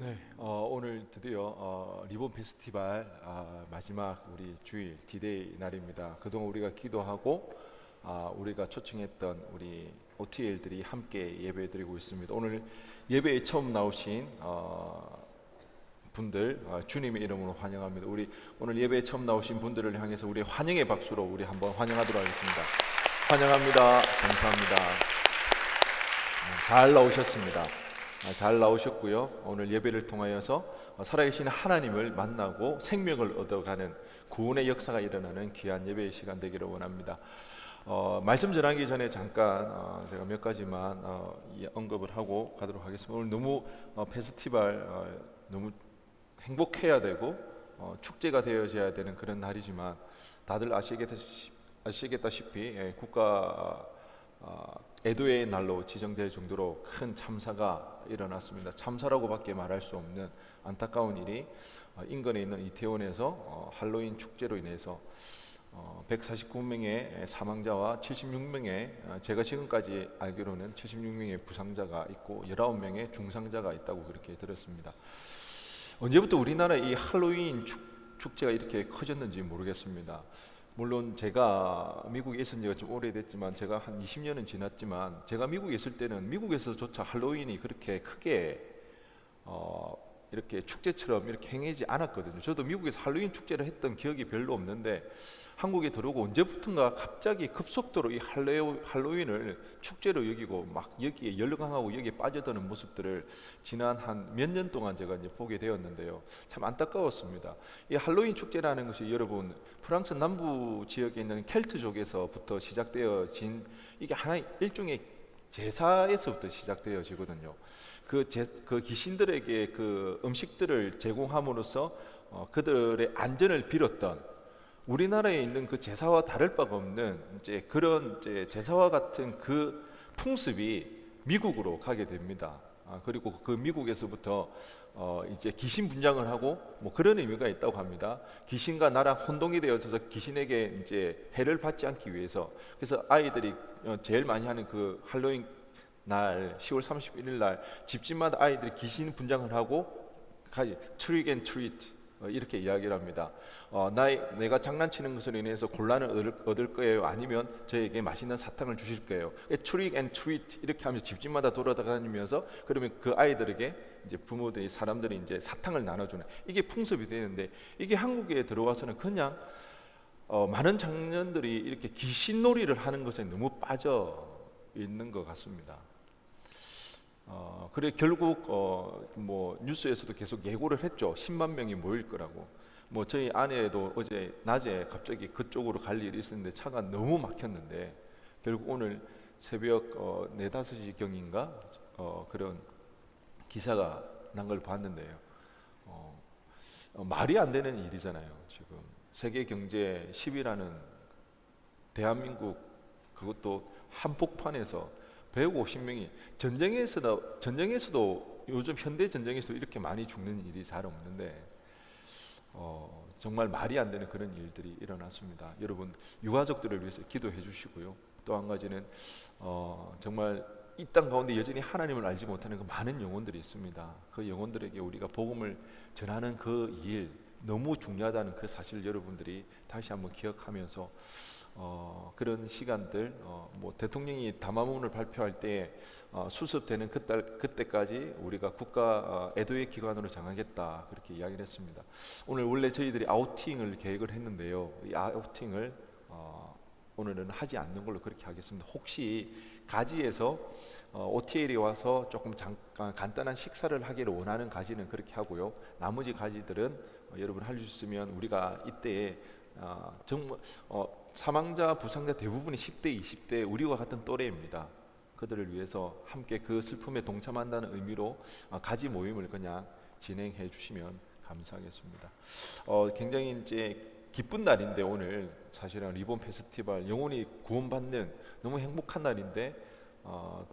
네, 오늘 드디어 리본 페스티벌 마지막 우리 주일 디데이 날입니다. 그동안 우리가 기도하고 우리가 초청했던 우리 OTL들이 함께 예배드리고 있습니다. 오늘 예배에 처음 나오신 분들 주님의 이름으로 환영합니다. 우리 오늘 예배에 처음 나오신 분들을 향해서 우리 환영의 박수로 우리 한번 환영하도록 하겠습니다. 환영합니다. 감사합니다. 잘 나오셨습니다. 잘 나오셨고요. 오늘 예배를 통하여서 살아계신 하나님을 만나고 생명을 얻어가는 구원의 역사가 일어나는 귀한 예배의 시간 되기를 원합니다. 말씀 전하기 전에 잠깐 제가 몇 가지만 언급을 하고 가도록 하겠습니다. 오늘 너무 페스티벌 너무 행복해야 되고 축제가 되어져야 되는 그런 날이지만 다들 아시겠다시피 국가 애도의 날로 지정될 정도로 큰 참사가 일어났습니다. 참사라고밖에 말할 수 없는 안타까운 일이 인근에 있는 이태원에서 할로윈 축제로 인해서 149명의 사망자와 76명의 제가 지금까지 알기로는 76명의 부상자가 있고 19명의 중상자가 있다고 그렇게 들었습니다. 언제부터 우리나라의 이 할로윈 축제가 이렇게 커졌는지 모르겠습니다. 물론 제가 미국에 있은 지가 좀 오래됐지만 제가 한 20년은 지났지만 제가 미국에 있을 때는 미국에서조차 할로윈이 그렇게 크게 이렇게 축제처럼 이렇게 행하지 않았거든요. 저도 미국에서 할로윈 축제를 했던 기억이 별로 없는데 한국에 들어오고 언제부턴가 갑자기 급속도로 이 할로윈을 축제로 여기고 막 여기에 열광하고 여기에 빠져드는 모습들을 지난 한 몇 년 동안 제가 이제 보게 되었는데요. 참 안타까웠습니다. 이 할로윈 축제라는 것이 여러분 프랑스 남부 지역에 있는 켈트족에서부터 시작되어진 이게 하나의 일종의 제사에서부터 시작되어지거든요. 그 귀신들에게 그 음식들을 제공함으로써 그들의 안전을 빌었던 우리나라에 있는 그 제사와 다를 바가 없는 이제 그런 이제 제사와 같은 그 풍습이 미국으로 가게 됩니다. 그리고 그 미국에서부터 이제 귀신 분장을 하고 뭐 그런 의미가 있다고 합니다. 귀신과 나랑 혼동이 되어서 귀신에게 이제 해를 받지 않기 위해서 그래서 아이들이 제일 많이 하는 그 할로윈 날 10월 31일 날 집집마다 아이들이 귀신 분장을 하고 트릭 앤 트리트 이렇게 이야기를 합니다. 내가 장난치는 것으로 인해서 곤란을 얻을 거예요? 아니면 저에게 맛있는 사탕을 주실 거예요? 트릭 앤 트리트 이렇게 하면서 집집마다 돌아다니면서 그러면 그 아이들에게 이제 부모들이 사람들이 이제 사탕을 나눠주는 이게 풍습이 되는데 이게 한국에 들어와서는 그냥 많은 청년들이 이렇게 귀신놀이를 하는 것에 너무 빠져 있는 것 같습니다. 그래 결국 뭐 뉴스에서도 계속 예고를 했죠. 10만 명이 모일 거라고. 뭐 저희 아내도 어제 낮에 갑자기 그쪽으로 갈 일이 있었는데 차가 너무 막혔는데 결국 오늘 새벽 4, 5시 경인가 그런 기사가 난 걸 봤는데요. 말이 안 되는 일이잖아요. 지금 세계 경제 10위라는 대한민국 그것도 한복판에서 150명이 전쟁에서도 요즘 현대 전쟁에서도 이렇게 많이 죽는 일이 잘 없는데 정말 말이 안 되는 그런 일들이 일어났습니다. 여러분 유가족들을 위해서 기도해 주시고요. 또 한 가지는 정말 이 땅 가운데 여전히 하나님을 알지 못하는 그 많은 영혼들이 있습니다. 그 영혼들에게 우리가 복음을 전하는 그 일 너무 중요하다는 그 사실을 여러분들이 다시 한번 기억하면서 그런 시간들 뭐 대통령이 담화문을 발표할 때 수습되는 그때까지 우리가 국가 애도의 기관으로 정하겠다 그렇게 이야기를 했습니다. 오늘 원래 저희들이 아우팅을 계획을 했는데요. 이 아우팅을 오늘은 하지 않는 걸로 그렇게 하겠습니다. 혹시 가지에서 OTL이 와서 조금 잠깐 간단한 식사를 하기를 원하는 가지는 그렇게 하고요. 나머지 가지들은 여러분 할 수 있으면 우리가 이때에 정말 사망자 부상자 대부분이 10대 20대 우리와 같은 또래입니다. 그들을 위해서 함께 그 슬픔에 동참한다는 의미로 가지 모임을 그냥 진행해 주시면 감사하겠습니다. 굉장히 이제 기쁜 날인데 오늘 사실은 리본 페스티벌 영혼이 구원받는 너무 행복한 날인데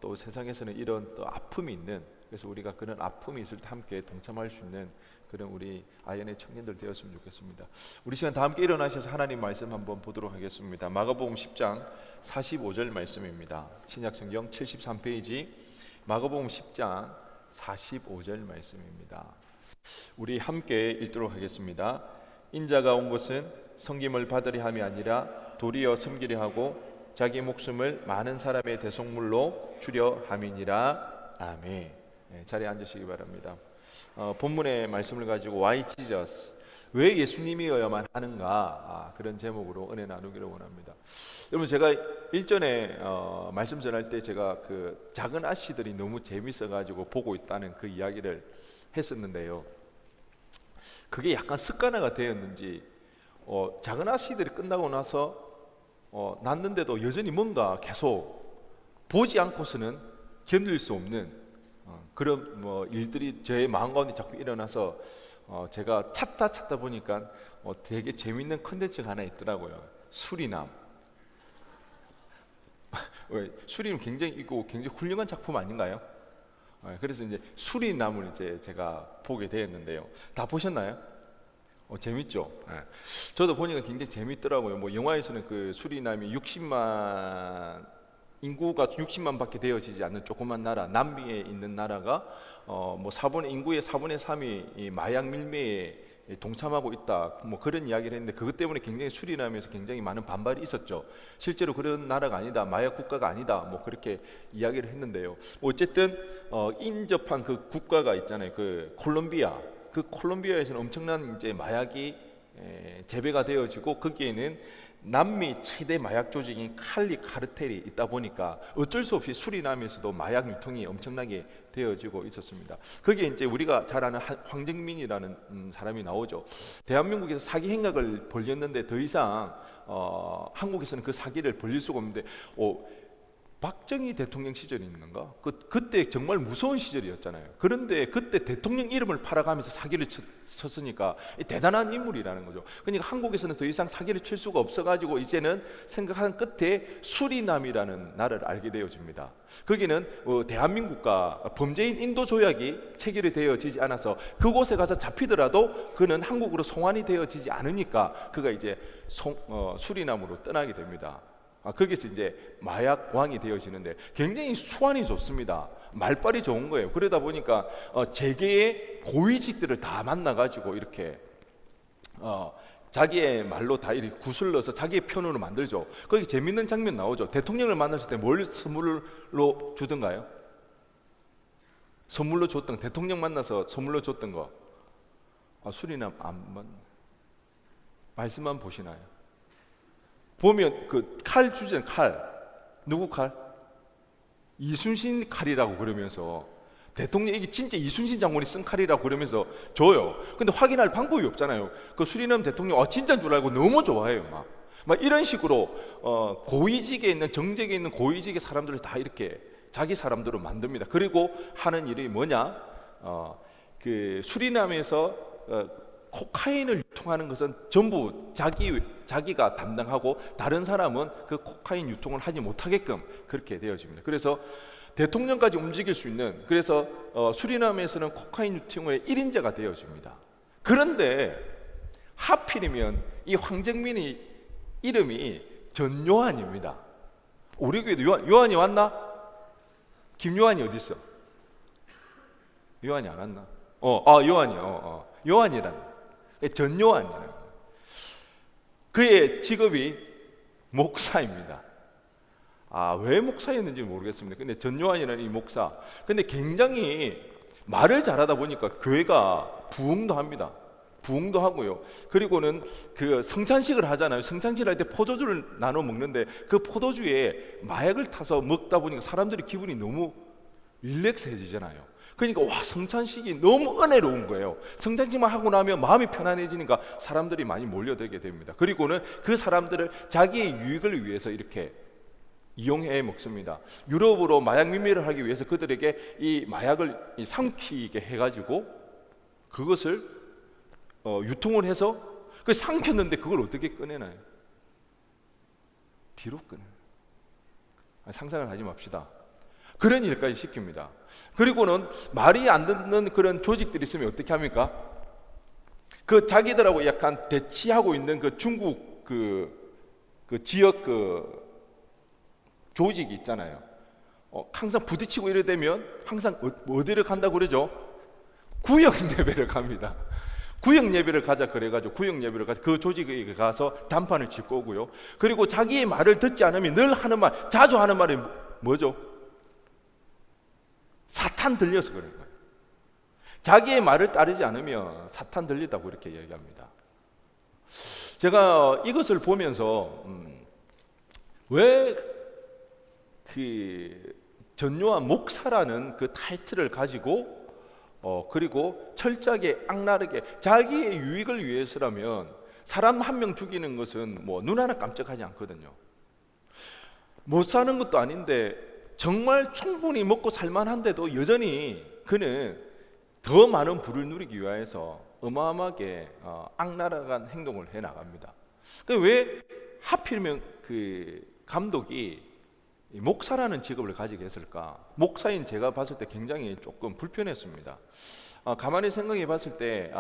또 세상에서는 이런 또 아픔이 있는 그래서 우리가 그런 아픔이 있을 때 함께 동참할 수 있는 그런 우리 아연의 청년들 되었으면 좋겠습니다. 우리 시간 다 함께 일어나셔서 하나님 말씀 한번 보도록 하겠습니다. 마가복음 10장 45절 말씀입니다. 신약성경 73페이지 마가복음 10장 45절 말씀입니다. 우리 함께 읽도록 하겠습니다. 인자가 온 것은 섬김을 받으려 함이 아니라 도리어 섬기려 하고 자기 목숨을 많은 사람의 대속물로 주려 함이니라. 아멘. 자리에 앉으시기 바랍니다. 본문의 말씀을 가지고 Why Jesus? 왜 예수님이어야만 하는가? 그런 제목으로 은혜 나누기를 원합니다. 여러분, 제가 일전에 말씀 전할 때 제가 그 작은 아씨들이 너무 재밌어가지고 보고 있다는 그 이야기를 했었는데요. 그게 약간 습관화가 되었는지 작은 아씨들이 끝나고 나서 났는데도 여전히 뭔가 계속 보지 않고서는 견딜 수 없는 그런 일들이 제 마음 가운데 자꾸 일어나서 제가 찾다 보니까 되게 재밌는 컨텐츠가 하나 있더라고요. 수리남. 수리남 굉장히 훌륭한 작품 아닌가요? 그래서 이제 수리남을 이제 제가 보게 되었는데요. 다 보셨나요? 재밌죠? 저도 보니까 굉장히 재밌더라고요. 영화에서는 그 수리남이 인구가 60만밖에 되어지지 않는 조그만 나라, 남미에 있는 나라가 인구의 4분의 3이 이 마약 밀매에 동참하고 있다, 그런 이야기를 했는데, 그것 때문에 굉장히 수리남에서 굉장히 많은 반발이 있었죠. 실제로 그런 나라가 아니다, 마약 국가가 아니다, 그렇게 이야기를 했는데요. 어쨌든 인접한 그 국가가 있잖아요. 그 콜롬비아. 그 콜롬비아에서는 엄청난 이제 마약이 재배가 되어지고, 거기에는 남미 최대 마약 조직인 칼리 카르텔이 있다 보니까 어쩔 수 없이 수리남에서도 마약 유통이 엄청나게 되어지고 있었습니다. 거기에 이제 우리가 잘 아는 황정민이라는 사람이 나오죠. 대한민국에서 사기 행각을 벌였는데 더 이상 한국에서는 그 사기를 벌릴 수가 없는데 박정희 대통령 시절이 있는가? 그때 정말 무서운 시절이었잖아요. 그런데 그때 대통령 이름을 팔아가면서 사기를 쳤으니까 대단한 인물이라는 거죠. 그러니까 한국에서는 더 이상 사기를 칠 수가 없어가지고 이제는 생각한 끝에 수리남이라는 나라를 알게 되어집니다. 거기는 대한민국과 범죄인 인도 조약이 체결이 되어지지 않아서 그곳에 가서 잡히더라도 그는 한국으로 송환이 되어지지 않으니까 그가 이제 수리남으로 떠나게 됩니다. 거기서 이제 마약 왕이 되어지는데 굉장히 수완이 좋습니다. 말빨이 좋은 거예요. 그러다 보니까 재계의 고위직들을 다 만나가지고 이렇게 자기의 말로 다 이렇게 구슬러서 자기의 편으로 만들죠. 거기 재밌는 장면 나오죠. 대통령을 만났을 때 뭘 선물로 주던가요? 선물로 줬던, 대통령 만나서 선물로 줬던 거. 수리남 말씀만 보시나요? 보면 그 칼 주제는 칼, 누구 칼? 이순신 칼이라고 그러면서, 대통령 이게 진짜 이순신 장군이 쓴 칼이라고 그러면서 줘요. 근데 확인할 방법이 없잖아요. 그 수리남 대통령 진짜인 줄 알고 너무 좋아해요. 막 이런 식으로 고위직에 있는, 정직에 있는 고위직의 사람들을 다 이렇게 자기 사람들로 만듭니다. 그리고 하는 일이 뭐냐? 그 수리남에서 코카인을 유통하는 것은 전부 자기가 담당하고 다른 사람은 그 코카인 유통을 하지 못하게끔 그렇게 되어집니다. 그래서 대통령까지 움직일 수 있는, 그래서 수리남에서는 코카인 유통의 1인자가 되어집니다. 그런데 하필이면 이 황정민이 이름이 전요한입니다. 우리 교회도 요한이 왔나? 김요한이 어디 있어? 요한이 안 왔나? 요한이요. 요한이란 전요한이라는, 그의 직업이 목사입니다. 왜 목사였는지 모르겠습니다. 근데 전요한이라는 이 목사, 근데 굉장히 말을 잘하다 보니까 교회가 부흥도 합니다. 부흥도 하고요. 그리고는 그 성찬식을 하잖아요. 성찬식을 할 때 포도주를 나눠 먹는데 그 포도주에 마약을 타서 먹다 보니까 사람들이 기분이 너무 릴렉스해지잖아요. 그러니까 성찬식이 너무 은혜로운 거예요. 성찬식만 하고 나면 마음이 편안해지니까 사람들이 많이 몰려들게 됩니다. 그리고는 그 사람들을 자기의 유익을 위해서 이렇게 이용해 먹습니다. 유럽으로 마약 밀매를 하기 위해서 그들에게 이 마약을 삼키게 해가지고 그것을 유통을 해서 삼켰는데 그걸 어떻게 꺼내나요? 뒤로 꺼내. 상상을 하지 맙시다. 그런 일까지 시킵니다. 그리고는 말이 안 듣는 그런 조직들이 있으면 어떻게 합니까? 그 자기들하고 약간 대치하고 있는 그 중국 그 지역 그 조직이 있잖아요. 항상 부딪히고 이래 되면 항상 어디를 간다고 그러죠? 구역 예배를 갑니다. 구역 예배를 가자 그래가지고 구역 예배를 가서 그 조직에 가서 단판을 짓고 오고요. 그리고 자기의 말을 듣지 않으면 늘 하는 말, 자주 하는 말이 뭐죠? 사탄 들려서 그런 거예요. 자기의 말을 따르지 않으면 사탄 들리다고 이렇게 얘기합니다. 제가 이것을 보면서 왜 그 전요한 목사라는 그 타이틀을 가지고 그리고 철저하게 악랄하게 자기의 유익을 위해서라면 사람 한 명 죽이는 것은 뭐 눈 하나 깜짝하지 않거든요. 못 사는 것도 아닌데 정말 충분히 먹고 살만한데도 여전히 그는 더 많은 부를 누리기 위해서 어마어마하게 악랄한 행동을 해 나갑니다. 왜 하필이면 그 감독이 목사라는 직업을 가지게 했을까? 목사인 제가 봤을 때 굉장히 조금 불편했습니다. 가만히 생각해 봤을 때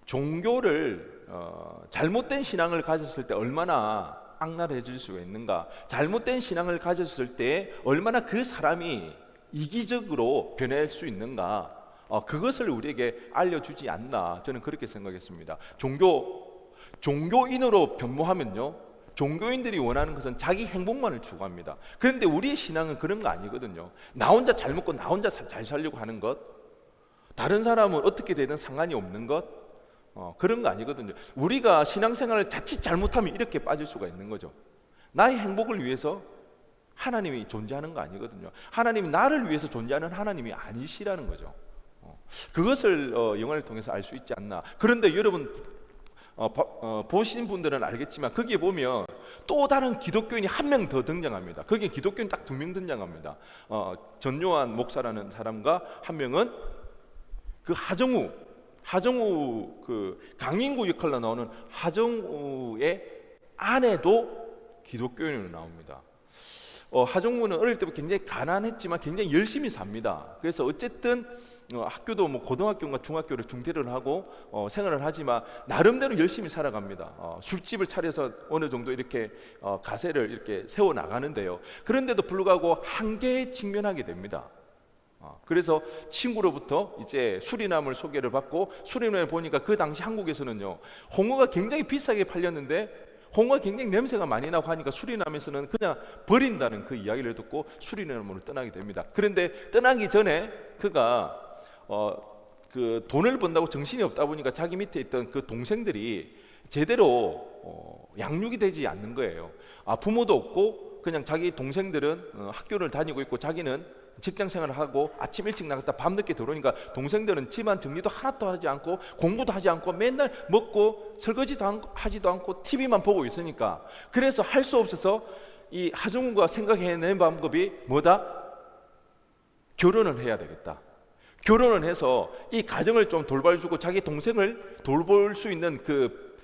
종교를 잘못된 신앙을 가졌을 때 얼마나 악랄해질 수가 있는가, 잘못된 신앙을 가졌을 때 얼마나 그 사람이 이기적으로 변할 수 있는가, 그것을 우리에게 알려주지 않나, 저는 그렇게 생각했습니다. 종교인으로 변모하면요, 종교인들이 원하는 것은 자기 행복만을 추구합니다. 그런데 우리의 신앙은 그런 거 아니거든요. 나 혼자 잘 먹고 나 혼자 잘 살려고 하는 것, 다른 사람은 어떻게 되든 상관이 없는 것, 그런 거 아니거든요. 우리가 신앙생활을 자칫 잘못하면 이렇게 빠질 수가 있는 거죠. 나의 행복을 위해서 하나님이 존재하는 거 아니거든요. 하나님이 나를 위해서 존재하는 하나님이 아니시라는 거죠. 그것을 영화를 통해서 알 수 있지 않나. 그런데 여러분 보신 분들은 알겠지만 거기에 보면 또 다른 기독교인이 한 명 더 등장합니다. 거기에 기독교인 딱 2명 등장합니다. 전요한 목사라는 사람과 한 명은 그 하정우 그 강인구 역할로 나오는 하정우의 아내도 기독교인으로 나옵니다. 하정우는 어릴 때부터 굉장히 가난했지만 굉장히 열심히 삽니다. 그래서 어쨌든 학교도 뭐 고등학교인가 중학교를 중퇴를 하고 생활을 하지만 나름대로 열심히 살아갑니다. 술집을 차려서 어느 정도 이렇게 가세를 이렇게 세워 나가는데요. 그런데도 불구하고 한계에 직면하게 됩니다. 그래서 친구로부터 이제 수리남을 소개를 받고 수리남을 보니까 그 당시 한국에서는요, 홍어가 굉장히 비싸게 팔렸는데 홍어가 굉장히 냄새가 많이 나고 하니까 수리남에서는 그냥 버린다는 그 이야기를 듣고 수리남으로 떠나게 됩니다. 그런데 떠나기 전에 그가 그 돈을 번다고 정신이 없다 보니까 자기 밑에 있던 그 동생들이 제대로 양육이 되지 않는 거예요. 부모도 없고 그냥 자기 동생들은 학교를 다니고 있고 자기는 직장 생활을 하고 아침 일찍 나갔다 밤늦게 들어오니까 동생들은 집안 정리도 하나도 하지 않고 공부도 하지 않고 맨날 먹고 설거지도 하지도 않고 TV만 보고 있으니까, 그래서 할 수 없어서 이 하정우가 생각해낸 방법이 뭐다? 결혼을 해야 되겠다. 결혼을 해서 이 가정을 좀 돌봐주고 자기 동생을 돌볼 수 있는 그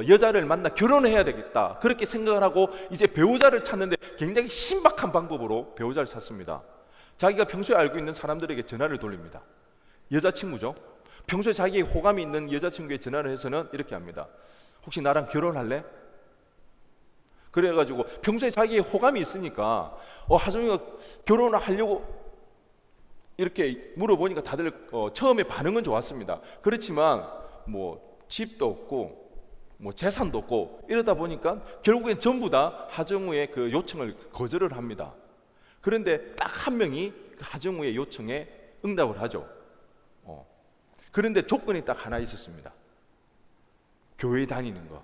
여자를 만나 결혼을 해야 되겠다. 그렇게 생각을 하고 이제 배우자를 찾는데 굉장히 신박한 방법으로 배우자를 찾습니다. 자기가 평소에 알고 있는 사람들에게 전화를 돌립니다. 여자친구죠. 평소에 자기의 호감이 있는 여자친구에 전화를 해서는 이렇게 합니다. 혹시 나랑 결혼할래? 그래가지고 평소에 자기의 호감이 있으니까 하정이가 결혼을 하려고 이렇게 물어보니까 다들 처음에 반응은 좋았습니다. 그렇지만 뭐 집도 없고 뭐 재산도 없고 이러다 보니까 결국엔 전부 다 하정우의 그 요청을 거절을 합니다. 그런데 딱 한 명이 그 하정우의 요청에 응답을 하죠. 그런데 조건이 딱 하나 있었습니다. 교회 다니는 거.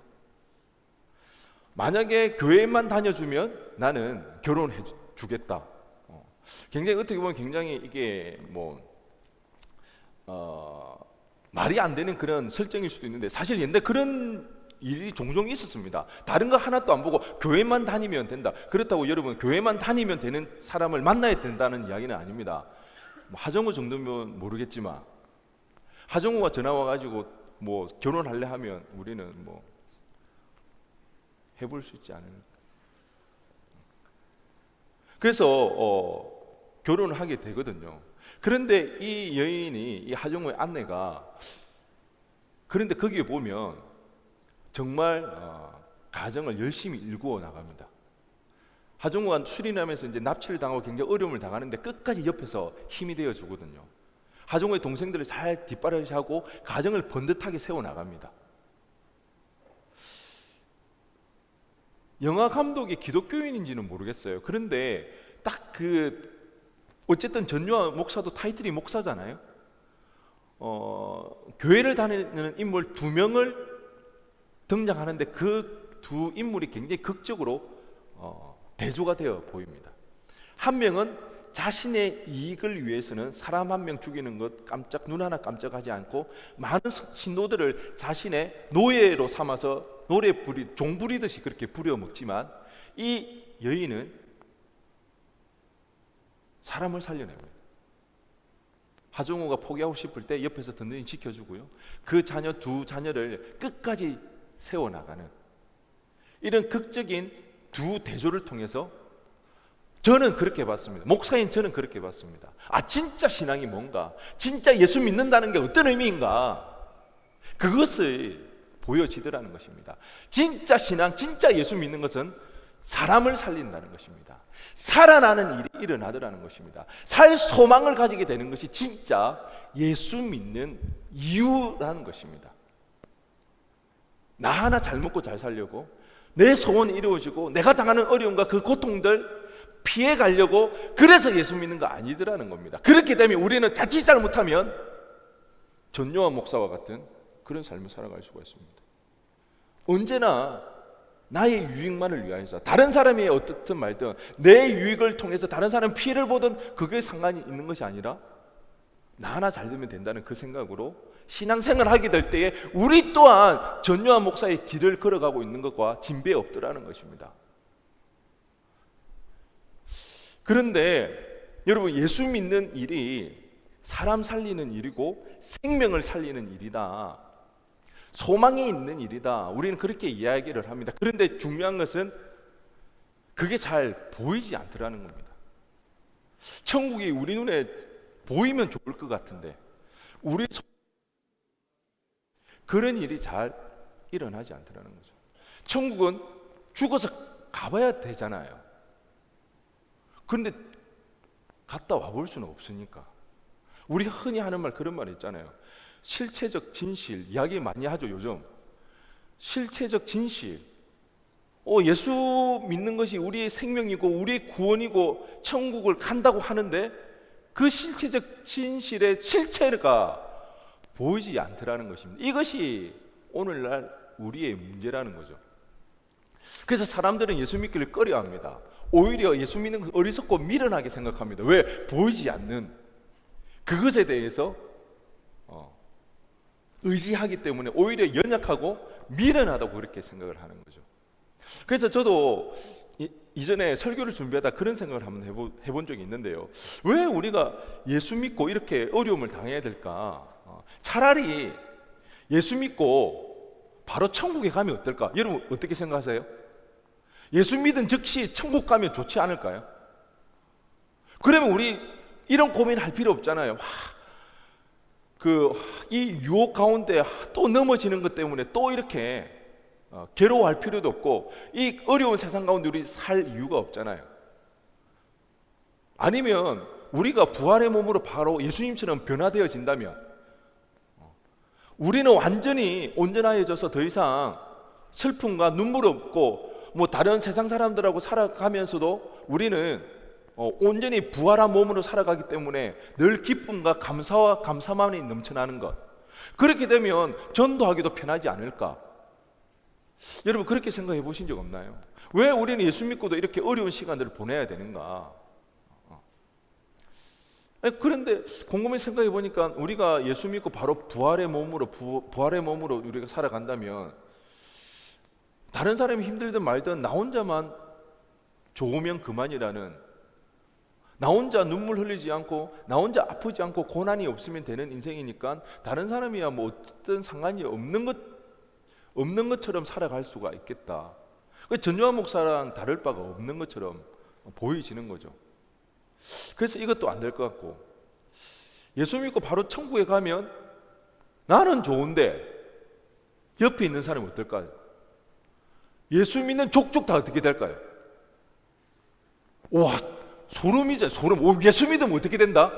만약에 교회만 다녀주면 나는 결혼해 주겠다. 굉장히 어떻게 보면 굉장히 이게 뭐 말이 안 되는 그런 설정일 수도 있는데 사실 옛날에 그런 일이 종종 있었습니다. 다른 거 하나도 안 보고 교회만 다니면 된다. 그렇다고 여러분 교회만 다니면 되는 사람을 만나야 된다는 이야기는 아닙니다. 뭐 하정우 정도면 모르겠지만 하정우가 전화 와가지고 뭐 결혼할래 하면 우리는 뭐 해볼 수 있지 않을까. 그래서 결혼을 하게 되거든요. 그런데 이 여인이 이 하정우의 아내가 그런데 거기에 보면 정말 가정을 열심히 일구어 나갑니다. 하정우가 수리남에서 이제 납치를 당하고 굉장히 어려움을 당하는데 끝까지 옆에서 힘이 되어 주거든요. 하정우의 동생들을 잘 뒷바라지하고 가정을 번듯하게 세워 나갑니다. 영화 감독이 기독교인인지는 모르겠어요. 그런데 딱 어쨌든 전요한 목사도 타이틀이 목사잖아요. 교회를 다니는 인물 2명을 등장하는데 그 두 인물이 굉장히 극적으로 대조가 되어 보입니다. 한 명은 자신의 이익을 위해서는 사람 한 명 죽이는 것 눈 하나 깜짝하지 않고 많은 신도들을 자신의 노예로 삼아서 종 부리듯이 그렇게 부려먹지만, 이 여인은 사람을 살려냅니다. 하정우가 포기하고 싶을 때 옆에서 든든히 지켜주고요, 그 두 자녀를 끝까지 세워나가는 이런 극적인 두 대조를 통해서 저는 그렇게 봤습니다. 목사인 저는 그렇게 봤습니다. 진짜 신앙이 뭔가, 진짜 예수 믿는다는 게 어떤 의미인가, 그것을 보여지더라는 것입니다. 진짜 신앙, 진짜 예수 믿는 것은 사람을 살린다는 것입니다. 살아나는 일이 일어나더라는 것입니다. 살 소망을 가지게 되는 것이 진짜 예수 믿는 이유라는 것입니다. 나 하나 잘 먹고 잘 살려고, 내 소원이 이루어지고 내가 당하는 어려움과 그 고통들 피해 가려고 그래서 예수 믿는 거 아니더라는 겁니다. 그렇게 되면 우리는 자칫 잘못하면 전요한 목사와 같은 그런 삶을 살아갈 수가 있습니다. 언제나 나의 유익만을 위하여서, 다른 사람이 어떻든 말든 내 유익을 통해서 다른 사람 피해를 보든 그게 상관이 있는 것이 아니라 나 하나 잘 되면 된다는 그 생각으로 신앙생활을 하게 될 때에 우리 또한 전요한 목사의 뒤를 걸어가고 있는 것과 진배 없더라는 것입니다. 그런데 여러분, 예수 믿는 일이 사람 살리는 일이고 생명을 살리는 일이다, 소망이 있는 일이다, 우리는 그렇게 이야기를 합니다. 그런데 중요한 것은 그게 잘 보이지 않더라는 겁니다. 천국이 우리 눈에 보이면 좋을 것 같은데 그런 일이 잘 일어나지 않더라는 거죠. 천국은 죽어서 가봐야 되잖아요. 그런데 갔다 와볼 수는 없으니까. 우리 흔히 하는 말, 그런 말 있잖아요. 실체적 진실 이야기 많이 하죠 요즘. 실체적 진실, 예수 믿는 것이 우리의 생명이고 우리의 구원이고 천국을 간다고 하는데 그 실체적 진실의 실체가 보이지 않더라는 것입니다. 이것이 오늘날 우리의 문제라는 거죠. 그래서 사람들은 예수 믿기를 꺼려합니다. 오히려 예수 믿는 것 어리석고 미련하게 생각합니다. 왜? 보이지 않는 그것에 대해서 의지하기 때문에 오히려 연약하고 미련하다고 그렇게 생각을 하는 거죠. 그래서 저도 이전에 설교를 준비하다 그런 생각을 한번 해본 적이 있는데요. 왜 우리가 예수 믿고 이렇게 어려움을 당해야 될까? 차라리 예수 믿고 바로 천국에 가면 어떨까? 여러분 어떻게 생각하세요? 예수 믿은 즉시 천국 가면 좋지 않을까요? 그러면 우리 이런 고민할 필요 없잖아요. 이 유혹 가운데 또 넘어지는 것 때문에 또 이렇게 괴로워할 필요도 없고, 이 어려운 세상 가운데 우리 살 이유가 없잖아요. 아니면 우리가 부활의 몸으로 바로 예수님처럼 변화되어진다면 우리는 완전히 온전해져서 더 이상 슬픔과 눈물 없고 다른 세상 사람들하고 살아가면서도 우리는 온전히 부활한 몸으로 살아가기 때문에 늘 기쁨과 감사만이 넘쳐나는 것. 그렇게 되면 전도하기도 편하지 않을까? 여러분 그렇게 생각해 보신 적 없나요? 왜 우리는 예수 믿고도 이렇게 어려운 시간들을 보내야 되는가? 그런데 곰곰이 생각해 보니까 우리가 예수 믿고 바로 부활의 몸으로 우리가 살아간다면 다른 사람이 힘들든 말든 나 혼자만 좋으면 그만이라는, 나 혼자 눈물 흘리지 않고 나 혼자 아프지 않고 고난이 없으면 되는 인생이니까 다른 사람이야 어떤 상관이 없는 것처럼 살아갈 수가 있겠다. 전요한 목사랑 다를 바가 없는 것처럼 보이지는 거죠. 그래서 이것도 안 될 것 같고, 예수 믿고 바로 천국에 가면 나는 좋은데 옆에 있는 사람은 어떨까요? 예수 믿는 족족 다 어떻게 될까요? 와, 소름이죠. 소름. 예수 믿으면 어떻게 된다?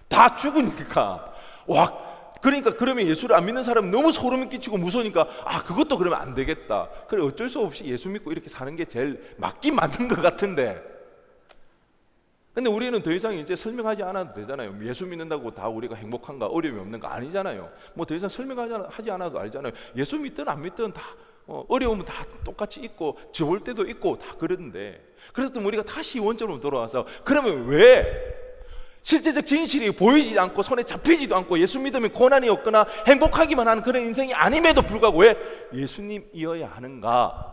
다 죽으니까. 와, 그러니까 그러면 예수를 안 믿는 사람은 너무 소름이 끼치고 무서우니까 그것도 그러면 안 되겠다. 그래 어쩔 수 없이 예수 믿고 이렇게 사는 게 제일 맞긴 맞는 것 같은데, 근데 우리는 더 이상 이제 설명하지 않아도 되잖아요. 예수 믿는다고 다 우리가 행복한가, 어려움이 없는 거 아니잖아요. 뭐 더 이상 설명하지 않아도 알잖아요. 예수 믿든 안 믿든 다 어려움은 다 똑같이 있고 좋을 때도 있고 다 그런데, 그래서 우리가 다시 원점으로 돌아와서 그러면 왜 실제적 진실이 보이지 않고 손에 잡히지도 않고 예수 믿으면 고난이 없거나 행복하기만 하는 그런 인생이 아님에도 불구하고 왜 예수님이어야 하는가?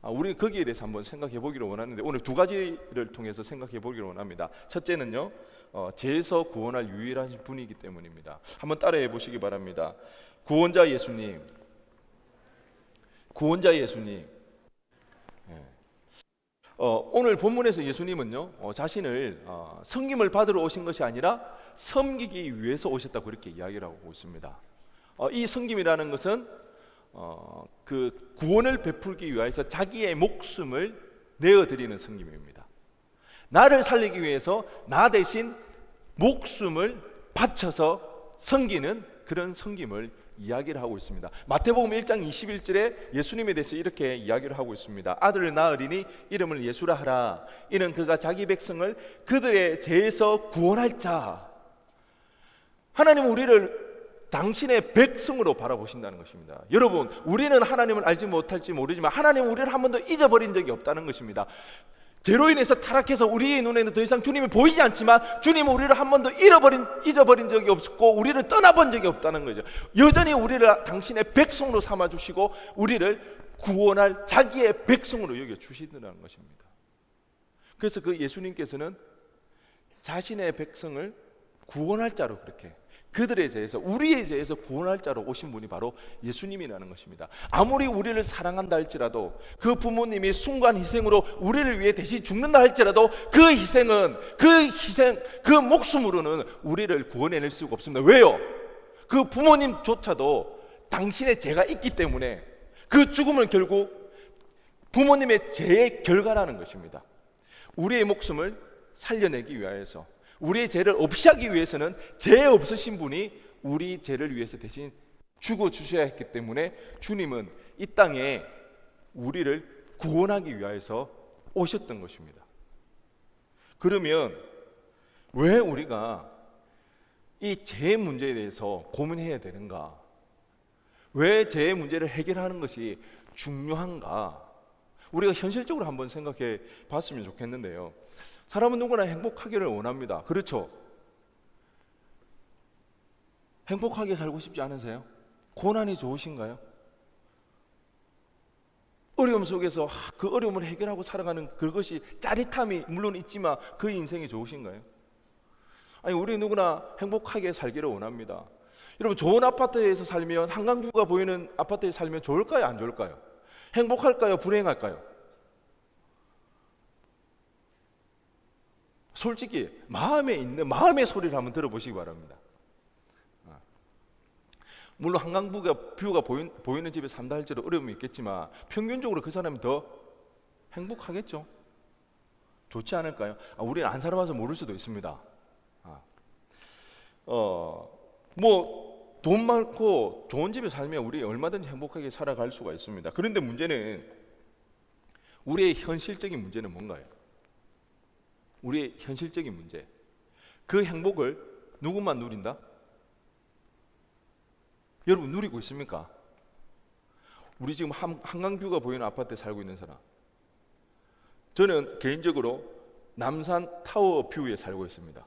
우리 거기에 대해서 한번 생각해 보기를 원하는데, 오늘 두 가지를 통해서 생각해 보기를 원합니다. 첫째는요, 죄에서 구원할 유일한 분이기 때문입니다. 한번 따라해 보시기 바랍니다. 구원자 예수님, 구원자 예수님. 오늘 본문에서 예수님은요, 자신을 섬김을 받으러 오신 것이 아니라 섬기기 위해서 오셨다고 그렇게 이야기를 하고 있습니다. 이 섬김이라는 것은 그 구원을 베풀기 위해서 자기의 목숨을 내어드리는 섬김입니다. 나를 살리기 위해서 나 대신 목숨을 바쳐서 섬기는 그런 섬김을 이야기를 하고 있습니다. 마태복음 1장 21절에 예수님에 대해서 이렇게 이야기를 하고 있습니다. 아들을 낳으리니 이름을 예수라 하라. 이는 그가 자기 백성을 그들의 죄에서 구원할 자. 하나님은 우리를 당신의 백성으로 바라보신다는 것입니다. 여러분, 우리는 하나님을 알지 못할지 모르지만 하나님은 우리를 한 번도 잊어버린 적이 없다는 것입니다. 죄로 인해서 타락해서 우리의 눈에는 더 이상 주님이 보이지 않지만 주님은 우리를 한 번도 잊어버린 적이 없고 우리를 떠나본 적이 없다는 거죠. 여전히 우리를 당신의 백성으로 삼아주시고 우리를 구원할 자기의 백성으로 여겨주시더라는 것입니다. 그래서 그 예수님께서는 자신의 백성을 구원할 자로, 그렇게 그들에 대해서, 우리에 대해서 구원할 자로 오신 분이 바로 예수님이라는 것입니다. 아무리 우리를 사랑한다 할지라도, 그 부모님이 순간 희생으로 우리를 위해 대신 죽는다 할지라도 그 희생, 그 목숨으로는 우리를 구원해낼 수가 없습니다. 왜요? 그 부모님조차도 당신의 죄가 있기 때문에 그 죽음은 결국 부모님의 죄의 결과라는 것입니다. 우리의 목숨을 살려내기 위하여서, 우리의 죄를 없이 하기 위해서는 죄 없으신 분이 우리 죄를 위해서 대신 죽어주셔야 했기 때문에 주님은 이 땅에 우리를 구원하기 위하여서 오셨던 것입니다. 그러면 왜 우리가 이 죄 문제에 대해서 고민해야 되는가? 왜 죄의 문제를 해결하는 것이 중요한가? 우리가 현실적으로 한번 생각해 봤으면 좋겠는데요. 사람은 누구나 행복하기를 원합니다. 그렇죠? 행복하게 살고 싶지 않으세요? 고난이 좋으신가요? 어려움 속에서 그 어려움을 해결하고 살아가는 그것이 짜릿함이 물론 있지만 그 인생이 좋으신가요? 아니, 우리 누구나 행복하게 살기를 원합니다. 여러분, 좋은 아파트에서 살면, 한강뷰가 보이는 아파트에 살면 좋을까요? 안 좋을까요? 행복할까요? 불행할까요? 솔직히 마음에 있는 마음의 소리를 한번 들어보시기 바랍니다. 물론 한강뷰가 보이는 집에 산다 할지라도 어려움이 있겠지만 평균적으로 그 사람이 더 행복하겠죠? 좋지 않을까요? 우리는 안 살아봐서 모를 수도 있습니다. 뭐 돈 많고 좋은 집에 살면 우리 얼마든지 행복하게 살아갈 수가 있습니다. 그런데 문제는, 우리의 현실적인 문제는 뭔가요? 우리의 현실적인 문제, 그 행복을 누구만 누린다? 여러분, 누리고 있습니까? 우리 지금 한강뷰가 보이는 아파트에 살고 있는 사람, 저는 개인적으로 남산 타워 뷰에 살고 있습니다.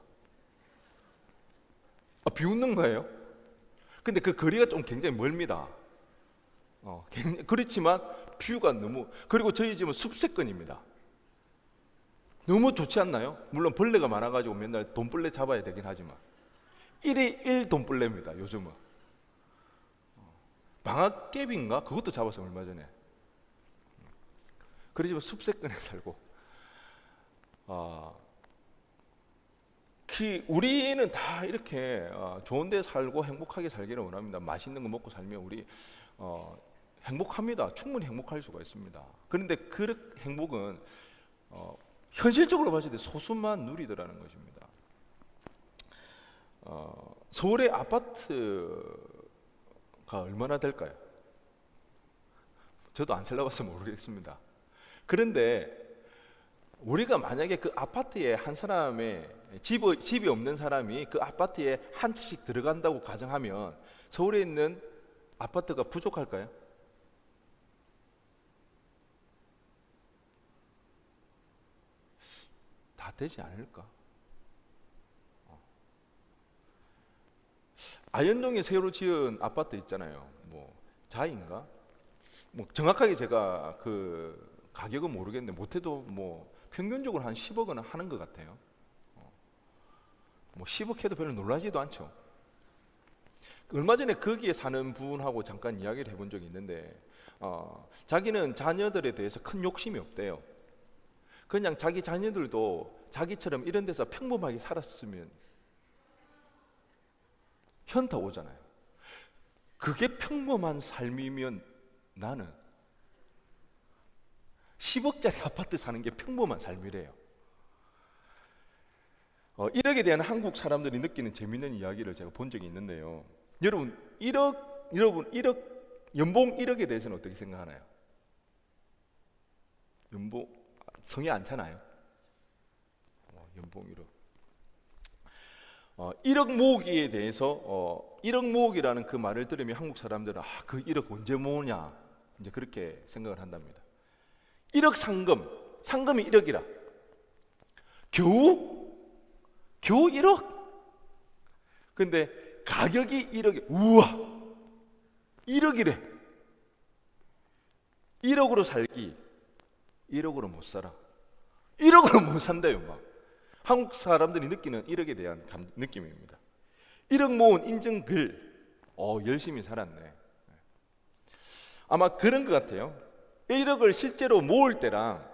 비웃는 거예요? 근데 그 거리가 좀 굉장히 멀습니다. 그렇지만 뷰가 너무, 그리고 저희 집은 숲세권입니다. 너무 좋지 않나요? 물론 벌레가 많아가지고 맨날 돈벌레 잡아야 되긴 하지만 1에 1 돈벌레입니다. 요즘은 방앗개비인가? 그것도 잡았어 얼마 전에. 그러지만 숲세권에 살고, 우리는 다 이렇게 좋은 데 살고 행복하게 살기를 원합니다. 맛있는 거 먹고 살면 우리 행복합니다. 충분히 행복할 수가 있습니다. 그런데 그 행복은 현실적으로 봤을 때 소수만 누리더라는 것입니다. 서울의 아파트가 얼마나 될까요? 저도 안 살아봐서 모르겠습니다. 그런데 우리가 만약에 그 아파트에 한 사람의 집이 없는 사람이 그 아파트에 한 채씩 들어간다고 가정하면 서울에 있는 아파트가 부족할까요? 다 되지 않을까? 아현동에 새로 지은 아파트 있잖아요. 뭐 자인가? 뭐 정확하게 제가 그 가격은 모르겠는데 못해도 뭐 평균적으로 한 10억 원 하는 것 같아요. 뭐 10억 해도 별로 놀라지도 않죠. 얼마 전에 거기에 사는 분하고 잠깐 이야기를 해본 적이 있는데 자기는 자녀들에 대해서 큰 욕심이 없대요. 그냥 자기 자녀들도 자기처럼 이런 데서 평범하게 살았으면 현타 오잖아요. 그게 평범한 삶이면 나는 10억짜리 아파트 사는 게 평범한 삶이래요. 1억에 대한 한국 사람들이 느끼는 재밌는 이야기를 제가 본 적이 있는데요. 여러분 1억 연봉 1억에 대해서는 어떻게 생각하나요? 연봉 성에 안 차나요? 연봉 1억. 1억 모으기에 대해서 1억 모으기라는 그 말을 들으면 한국 사람들은 그 1억 언제 모으냐 이제 그렇게 생각을 한답니다. 1억 상금이 1억이라 겨우 1억? 근데 가격이 1억이 우와 1억이래. 1억으로 살기 1억으로 못 살아. 1억으로 못 산대요. 막 한국 사람들이 느끼는 1억에 대한 느낌입니다. 1억 모은 인증글 열심히 살았네. 아마 그런 것 같아요. 1억을 실제로 모을 때랑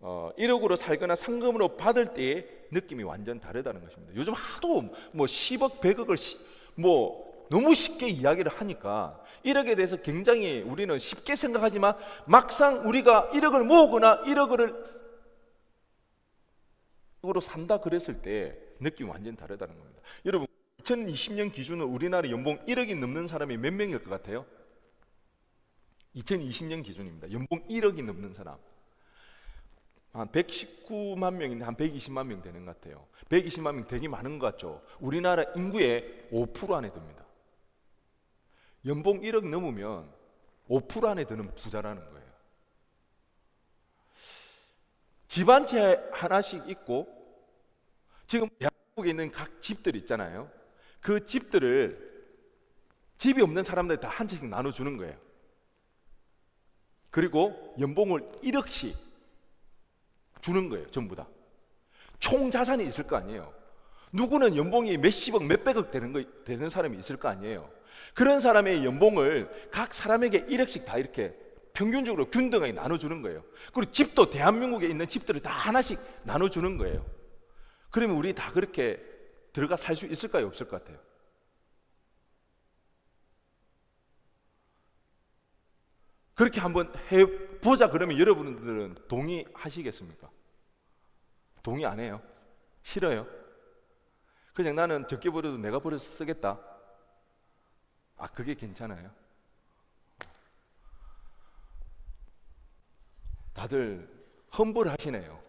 1억으로 살거나 상금으로 받을 때의 느낌이 완전 다르다는 것입니다. 요즘 하도 뭐 10억, 100억을 뭐 너무 쉽게 이야기를 하니까 1억에 대해서 굉장히 우리는 쉽게 생각하지만 막상 우리가 1억을 모으거나 1억을 산다 그랬을 때 느낌이 완전 다르다는 겁니다. 여러분 2020년 기준으로 우리나라 연봉 1억이 넘는 사람이 몇 명일 것 같아요? 2020년 기준입니다. 연봉 1억이 넘는 사람 한 119만 명인데 한 120만 명 되는 것 같아요. 120만 명 되게 많은 것 같죠? 우리나라 인구의 5% 안에 듭니다. 연봉 1억 넘으면 5% 안에 드는 부자라는 거예요. 집 한 채 하나씩 있고 지금 대한민국에 있는 각 집들 있잖아요. 그 집들을 집이 없는 사람들 다 한 채씩 나눠주는 거예요. 그리고 연봉을 1억씩 주는 거예요. 전부 다. 총 자산이 있을 거 아니에요. 누구는 연봉이 몇십억, 몇백억 되는 사람이 있을 거 아니에요. 그런 사람의 연봉을 각 사람에게 1억씩 다 이렇게 평균적으로 균등하게 나눠주는 거예요. 그리고 집도 대한민국에 있는 집들을 다 하나씩 나눠주는 거예요. 그러면 우리 다 그렇게 들어가 살 수 있을까요? 없을 것 같아요? 그렇게 한번 해보자 그러면 여러분들은 동의하시겠습니까? 동의 안 해요? 싫어요? 그냥 나는 적게 벌어도 내가 벌어서 쓰겠다. 그게 괜찮아요? 다들 험불하시네요.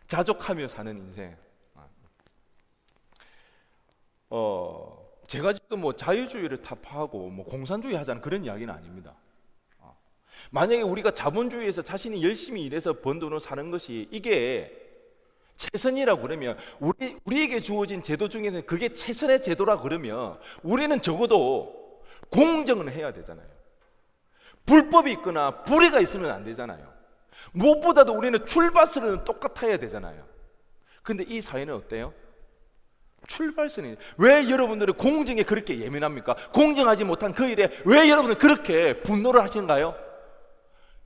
자족하며 사는 인생. 제가 지금 뭐 자유주의를 타파하고 뭐 공산주의 하자는 그런 이야기는 아닙니다. 만약에 우리가 자본주의에서 자신이 열심히 일해서 번 돈으로 사는 것이 이게 최선이라고 그러면 우리에게 주어진 제도 중에서 그게 최선의 제도라 그러면 우리는 적어도 공정은 해야 되잖아요. 불법이 있거나 불의가 있으면 안 되잖아요. 무엇보다도 우리는 출발선은 똑같아야 되잖아요. 근데 이 사회는 어때요? 출발선이 왜 여러분들은 공정에 그렇게 예민합니까? 공정하지 못한 그 일에 왜 여러분은 그렇게 분노를 하시는가요?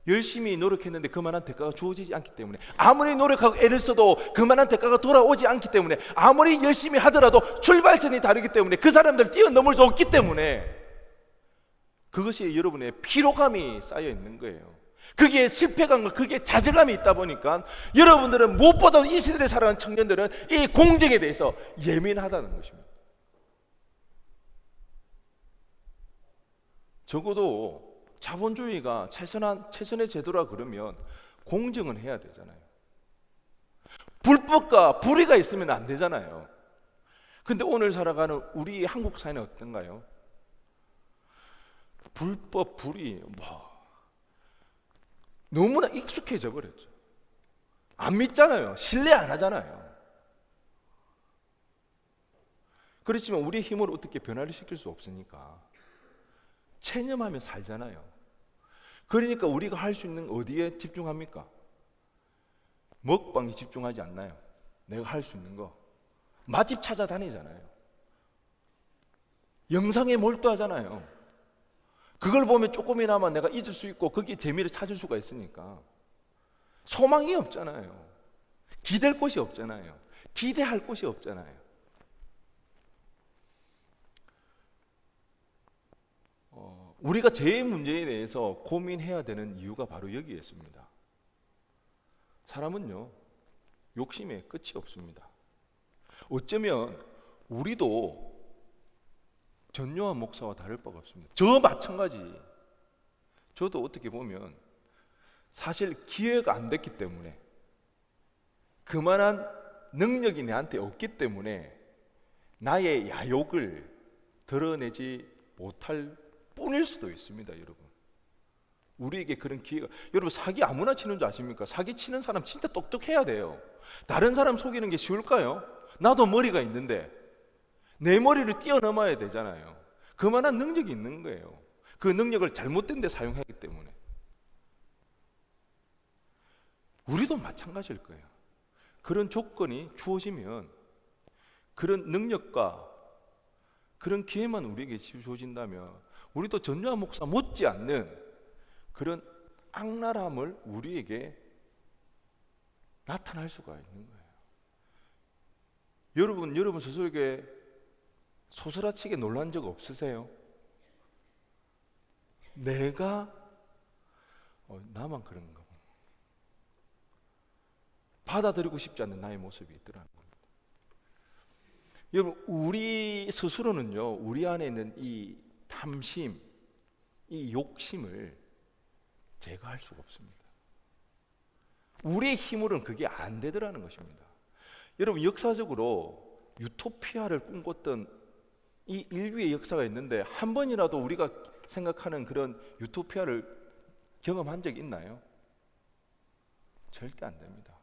열심히 노력했는데 그만한 대가가 주어지지 않기 때문에, 아무리 노력하고 애를 써도 그만한 대가가 돌아오지 않기 때문에, 아무리 열심히 하더라도 출발선이 다르기 때문에 그 사람들을 뛰어넘을 수 없기 때문에 그것이 여러분의 피로감이 쌓여 있는 거예요. 그게 실패감과 그게 좌절감이 있다 보니까 여러분들은 무엇보다 이 시대에 살아가는 청년들은 이 공정에 대해서 예민하다는 것입니다. 적어도 자본주의가 최선의 제도라 그러면 공정은 해야 되잖아요. 불법과 불의가 있으면 안 되잖아요. 근데 오늘 살아가는 우리 한국 사회는 어떤가요? 불법, 불의, 너무나 익숙해져 버렸죠. 안 믿잖아요. 신뢰 안 하잖아요. 그렇지만 우리의 힘으로 어떻게 변화를 시킬 수 없으니까 체념하며 살잖아요. 그러니까 우리가 할 수 있는 어디에 집중합니까? 먹방에 집중하지 않나요? 내가 할 수 있는 거 맛집 찾아다니잖아요. 영상에 몰두하잖아요. 그걸 보면 조금이나마 내가 잊을 수 있고 거기에 재미를 찾을 수가 있으니까. 소망이 없잖아요. 기댈 곳이 없잖아요. 기대할 곳이 없잖아요. 우리가 죄의 문제에 대해서 고민해야 되는 이유가 바로 여기에 있습니다. 사람은요, 욕심에 끝이 없습니다. 어쩌면 우리도 전요한 목사와 다를 바가 없습니다. 저 마찬가지. 저도 어떻게 보면 사실 기회가 안 됐기 때문에, 그만한 능력이 내한테 없기 때문에 나의 야욕을 드러내지 못할 뿐일 수도 있습니다. 여러분, 우리에게 그런 기회가, 여러분 사기 아무나 치는 줄 아십니까? 사기 치는 사람 진짜 똑똑해야 돼요. 다른 사람 속이는 게 쉬울까요? 나도 머리가 있는데 내 머리를 뛰어넘어야 되잖아요. 그만한 능력이 있는 거예요. 그 능력을 잘못된 데 사용하기 때문에. 우리도 마찬가지일 거예요. 그런 조건이 주어지면, 그런 능력과 그런 기회만 우리에게 주어진다면 우리도 전요한 목사 못지않는 그런 악랄함을 우리에게 나타날 수가 있는 거예요. 여러분 스스로에게 소스라치게 놀란 적 없으세요? 내가 나만 그런가 봐. 받아들이고 싶지 않는 나의 모습이 있더라는 겁니다. 여러분, 우리 스스로는요, 우리 안에 있는 이 탐심, 이 욕심을 제거할 수가 없습니다. 우리의 힘으로는 그게 안 되더라는 것입니다. 여러분, 역사적으로 유토피아를 꿈꿨던 이 인류의 역사가 있는데 한 번이라도 우리가 생각하는 그런 유토피아를 경험한 적이 있나요? 절대 안 됩니다.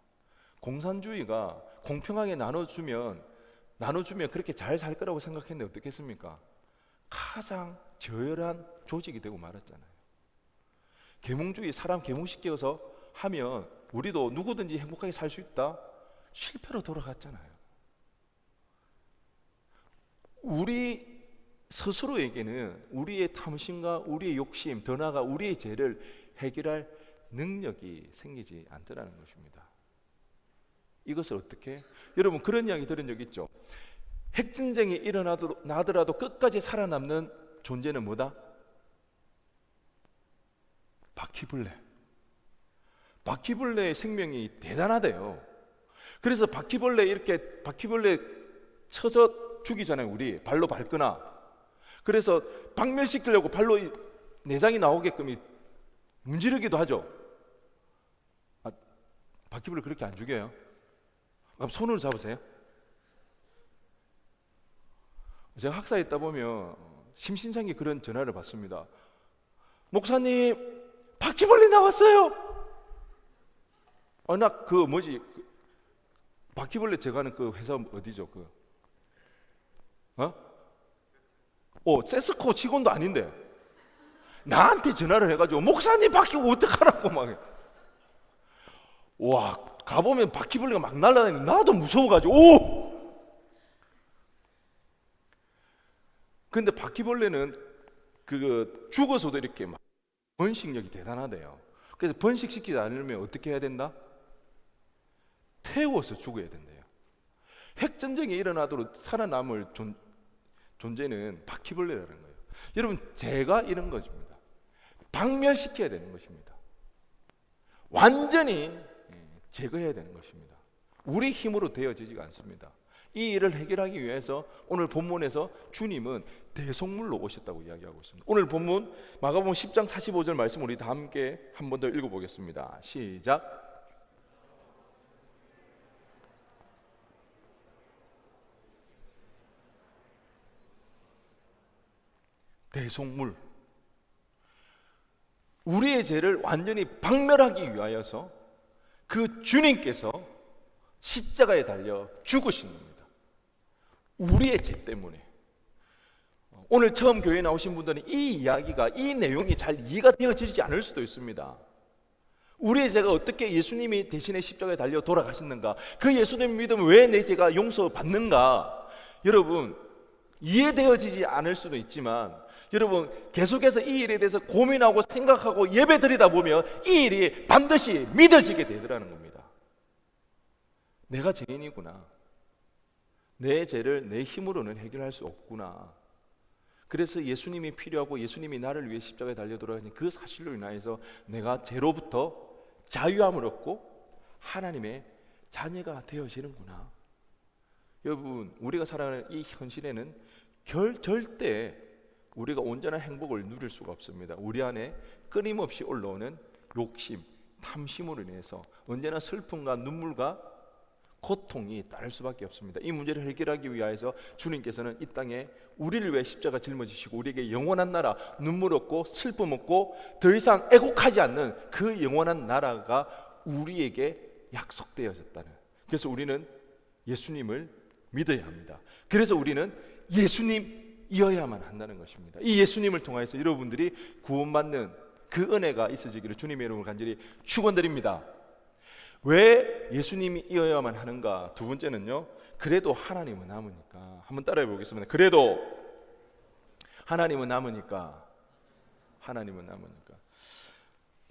공산주의가 공평하게 나눠주면 그렇게 잘 살 거라고 생각했는데 어떻겠습니까? 가장 저열한 조직이 되고 말았잖아요. 계몽주의, 사람 계몽시켜서 하면 우리도 누구든지 행복하게 살 수 있다? 실패로 돌아갔잖아요. 우리 스스로에게는 우리의 탐심과 우리의 욕심, 더 나아가 우리의 죄를 해결할 능력이 생기지 않더라는 것입니다. 이것을 어떻게? 여러분, 그런 이야기 들은 적 있죠? 핵전쟁이 일어나더라도 끝까지 살아남는 존재는 뭐다? 바퀴벌레의 생명이 대단하대요. 그래서 바퀴벌레 쳐서 죽이잖아요. 우리 발로 밟거나. 그래서 박멸시키려고 발로 내장이 나오게끔 문지르기도 하죠. 바퀴벌레 그렇게 안 죽여요? 그럼 손으로 잡으세요. 제가 학사에 있다 보면 심심찮게 그런 전화를 받습니다. 목사님, 바퀴벌레 나왔어요. 바퀴벌레 제가 하는 그 회사 어디죠? 세스코 직원도 아닌데 나한테 전화를 해가지고 목사님 바퀴 어떡하라고 막. 와, 가보면 바퀴벌레가 막 날아다니는, 나도 무서워가지고 오! 근데 바퀴벌레는 죽어서도 이렇게 막 번식력이 대단하대요. 그래서 번식시키지 않으면 어떻게 해야 된다? 태워서 죽어야 된대요. 핵전쟁이 일어나도록 살아남을 존재는 바퀴벌레라는 거예요. 여러분, 죄가 이런 것입니다. 박멸시켜야 되는 것입니다. 완전히 제거해야 되는 것입니다. 우리 힘으로 되어지지가 않습니다. 이 일을 해결하기 위해서 오늘 본문에서 주님은 대속물로 오셨다고 이야기하고 있습니다. 오늘 본문 마가복음 10장 45절 말씀 우리 다 함께 한 번 더 읽어보겠습니다. 시작. 대속물, 우리의 죄를 완전히 박멸하기 위하여서 그 주님께서 십자가에 달려 죽으신 겁니다. 우리의 죄 때문에. 오늘 처음 교회에 나오신 분들은 이 이야기가, 이 내용이 잘 이해가 되어지지 않을 수도 있습니다. 우리의 죄가 어떻게 예수님이 대신에 십자가에 달려 돌아가셨는가, 그 예수님 믿으면 왜 내 죄가 용서받는가, 여러분 이해되어지지 않을 수도 있지만, 여러분 계속해서 이 일에 대해서 고민하고 생각하고 예배드리다 보면 이 일이 반드시 믿어지게 되더라는 겁니다. 내가 죄인이구나, 내 죄를 내 힘으로는 해결할 수 없구나, 그래서 예수님이 필요하고 예수님이 나를 위해 십자가에 달려 돌아가신 그 사실로 인하여서 내가 죄로부터 자유함을 얻고 하나님의 자녀가 되어지는구나. 여러분, 우리가 살아가는 이 현실에는 절대 우리가 온전한 행복을 누릴 수가 없습니다. 우리 안에 끊임없이 올라오는 욕심, 탐심으로 인해서 언제나 슬픔과 눈물과 고통이 따를 수밖에 없습니다. 이 문제를 해결하기 위하여서 주님께서는 이 땅에 우리를 위해 십자가 짊어지시고 우리에게 영원한 나라, 눈물 없고 슬픔 없고 더 이상 애곡하지 않는 그 영원한 나라가 우리에게 약속되어졌다는, 그래서 우리는 예수님을 믿어야 합니다. 그래서 우리는 예수님이어야만 한다는 것입니다. 이 예수님을 통해서 여러분들이 구원받는 그 은혜가 있어지기를 주님의 이름으로 간절히 축원드립니다. 왜 예수님이 이어야만 하는가? 두 번째는요, 그래도 하나님은 남으니까. 한번 따라해 보겠습니다. 그래도 하나님은 남으니까. 하나님은 남으니까.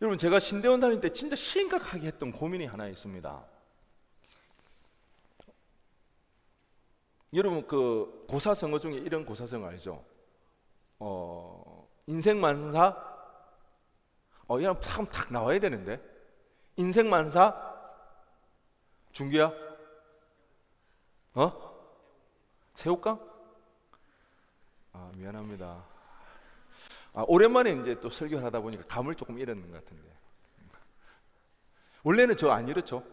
여러분, 제가 신대원 다닐 때 진짜 심각하게 했던 고민이 하나 있습니다. 여러분 그 고사성어 중에 이런 고사성어 알죠? 인생만사? 이런 탁 나와야 되는데, 인생만사? 준규야? 새우깡? 미안합니다. 오랜만에 이제 또 설교를 하다 보니까 감을 조금 잃었는 것 같은데, 원래는 저 안 이렇죠?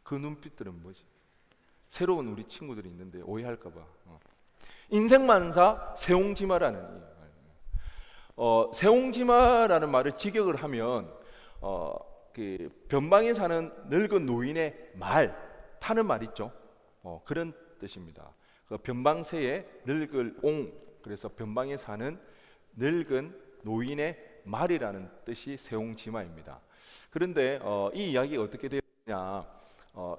그 눈빛들은 뭐지? 새로운 우리 친구들이 있는데 오해할까봐. 인생만사 세옹지마라는 세옹지마라는 말을 직역을 하면 그 변방에 사는 늙은 노인의 말 타는 말 있죠. 그런 뜻입니다. 그 변방새의 늙을 옹, 그래서 변방에 사는 늙은 노인의 말이라는 뜻이 세옹지마입니다. 그런데 이 이야기가 어떻게 되었냐?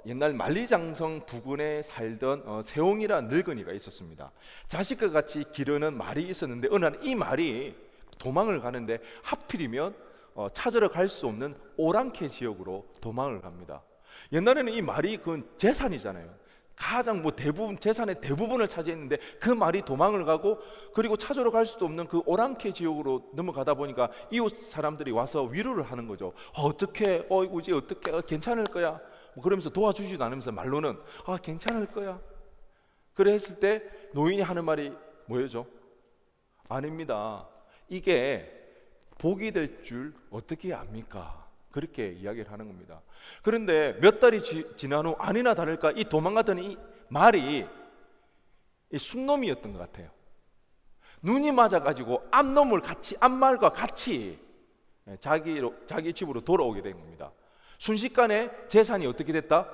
옛날 만리장성 부근에 살던 세옹이라는 늙은이가 있었습니다. 자식과 같이 기르는 말이 있었는데 어느 날 이 말이 도망을 가는데 하필이면 찾으러 갈 수 없는 오랑캐 지역으로 도망을 갑니다. 옛날에는 이 말이 그 재산이잖아요. 가장 대부분 재산의 대부분을 차지했는데 그 말이 도망을 가고, 그리고 찾으러 갈 수도 없는 그 오랑캐 지역으로 넘어가다 보니까 이웃 사람들이 와서 위로를 하는 거죠. 어떻게 이제 어떻게 괜찮을 거야? 그러면서 도와주지도 않으면서 말로는 괜찮을 거야. 그래 했을 때 노인이 하는 말이 뭐였죠? 아닙니다. 이게 복이 될 줄 어떻게 압니까? 그렇게 이야기를 하는 겁니다. 그런데 몇 달이 지난 후 아니나 다를까 이 도망가던 이 말이 이 순놈이었던 것 같아요. 눈이 맞아가지고 앞말과 같이 자기 집으로 돌아오게 된 겁니다. 순식간에 재산이 어떻게 됐다?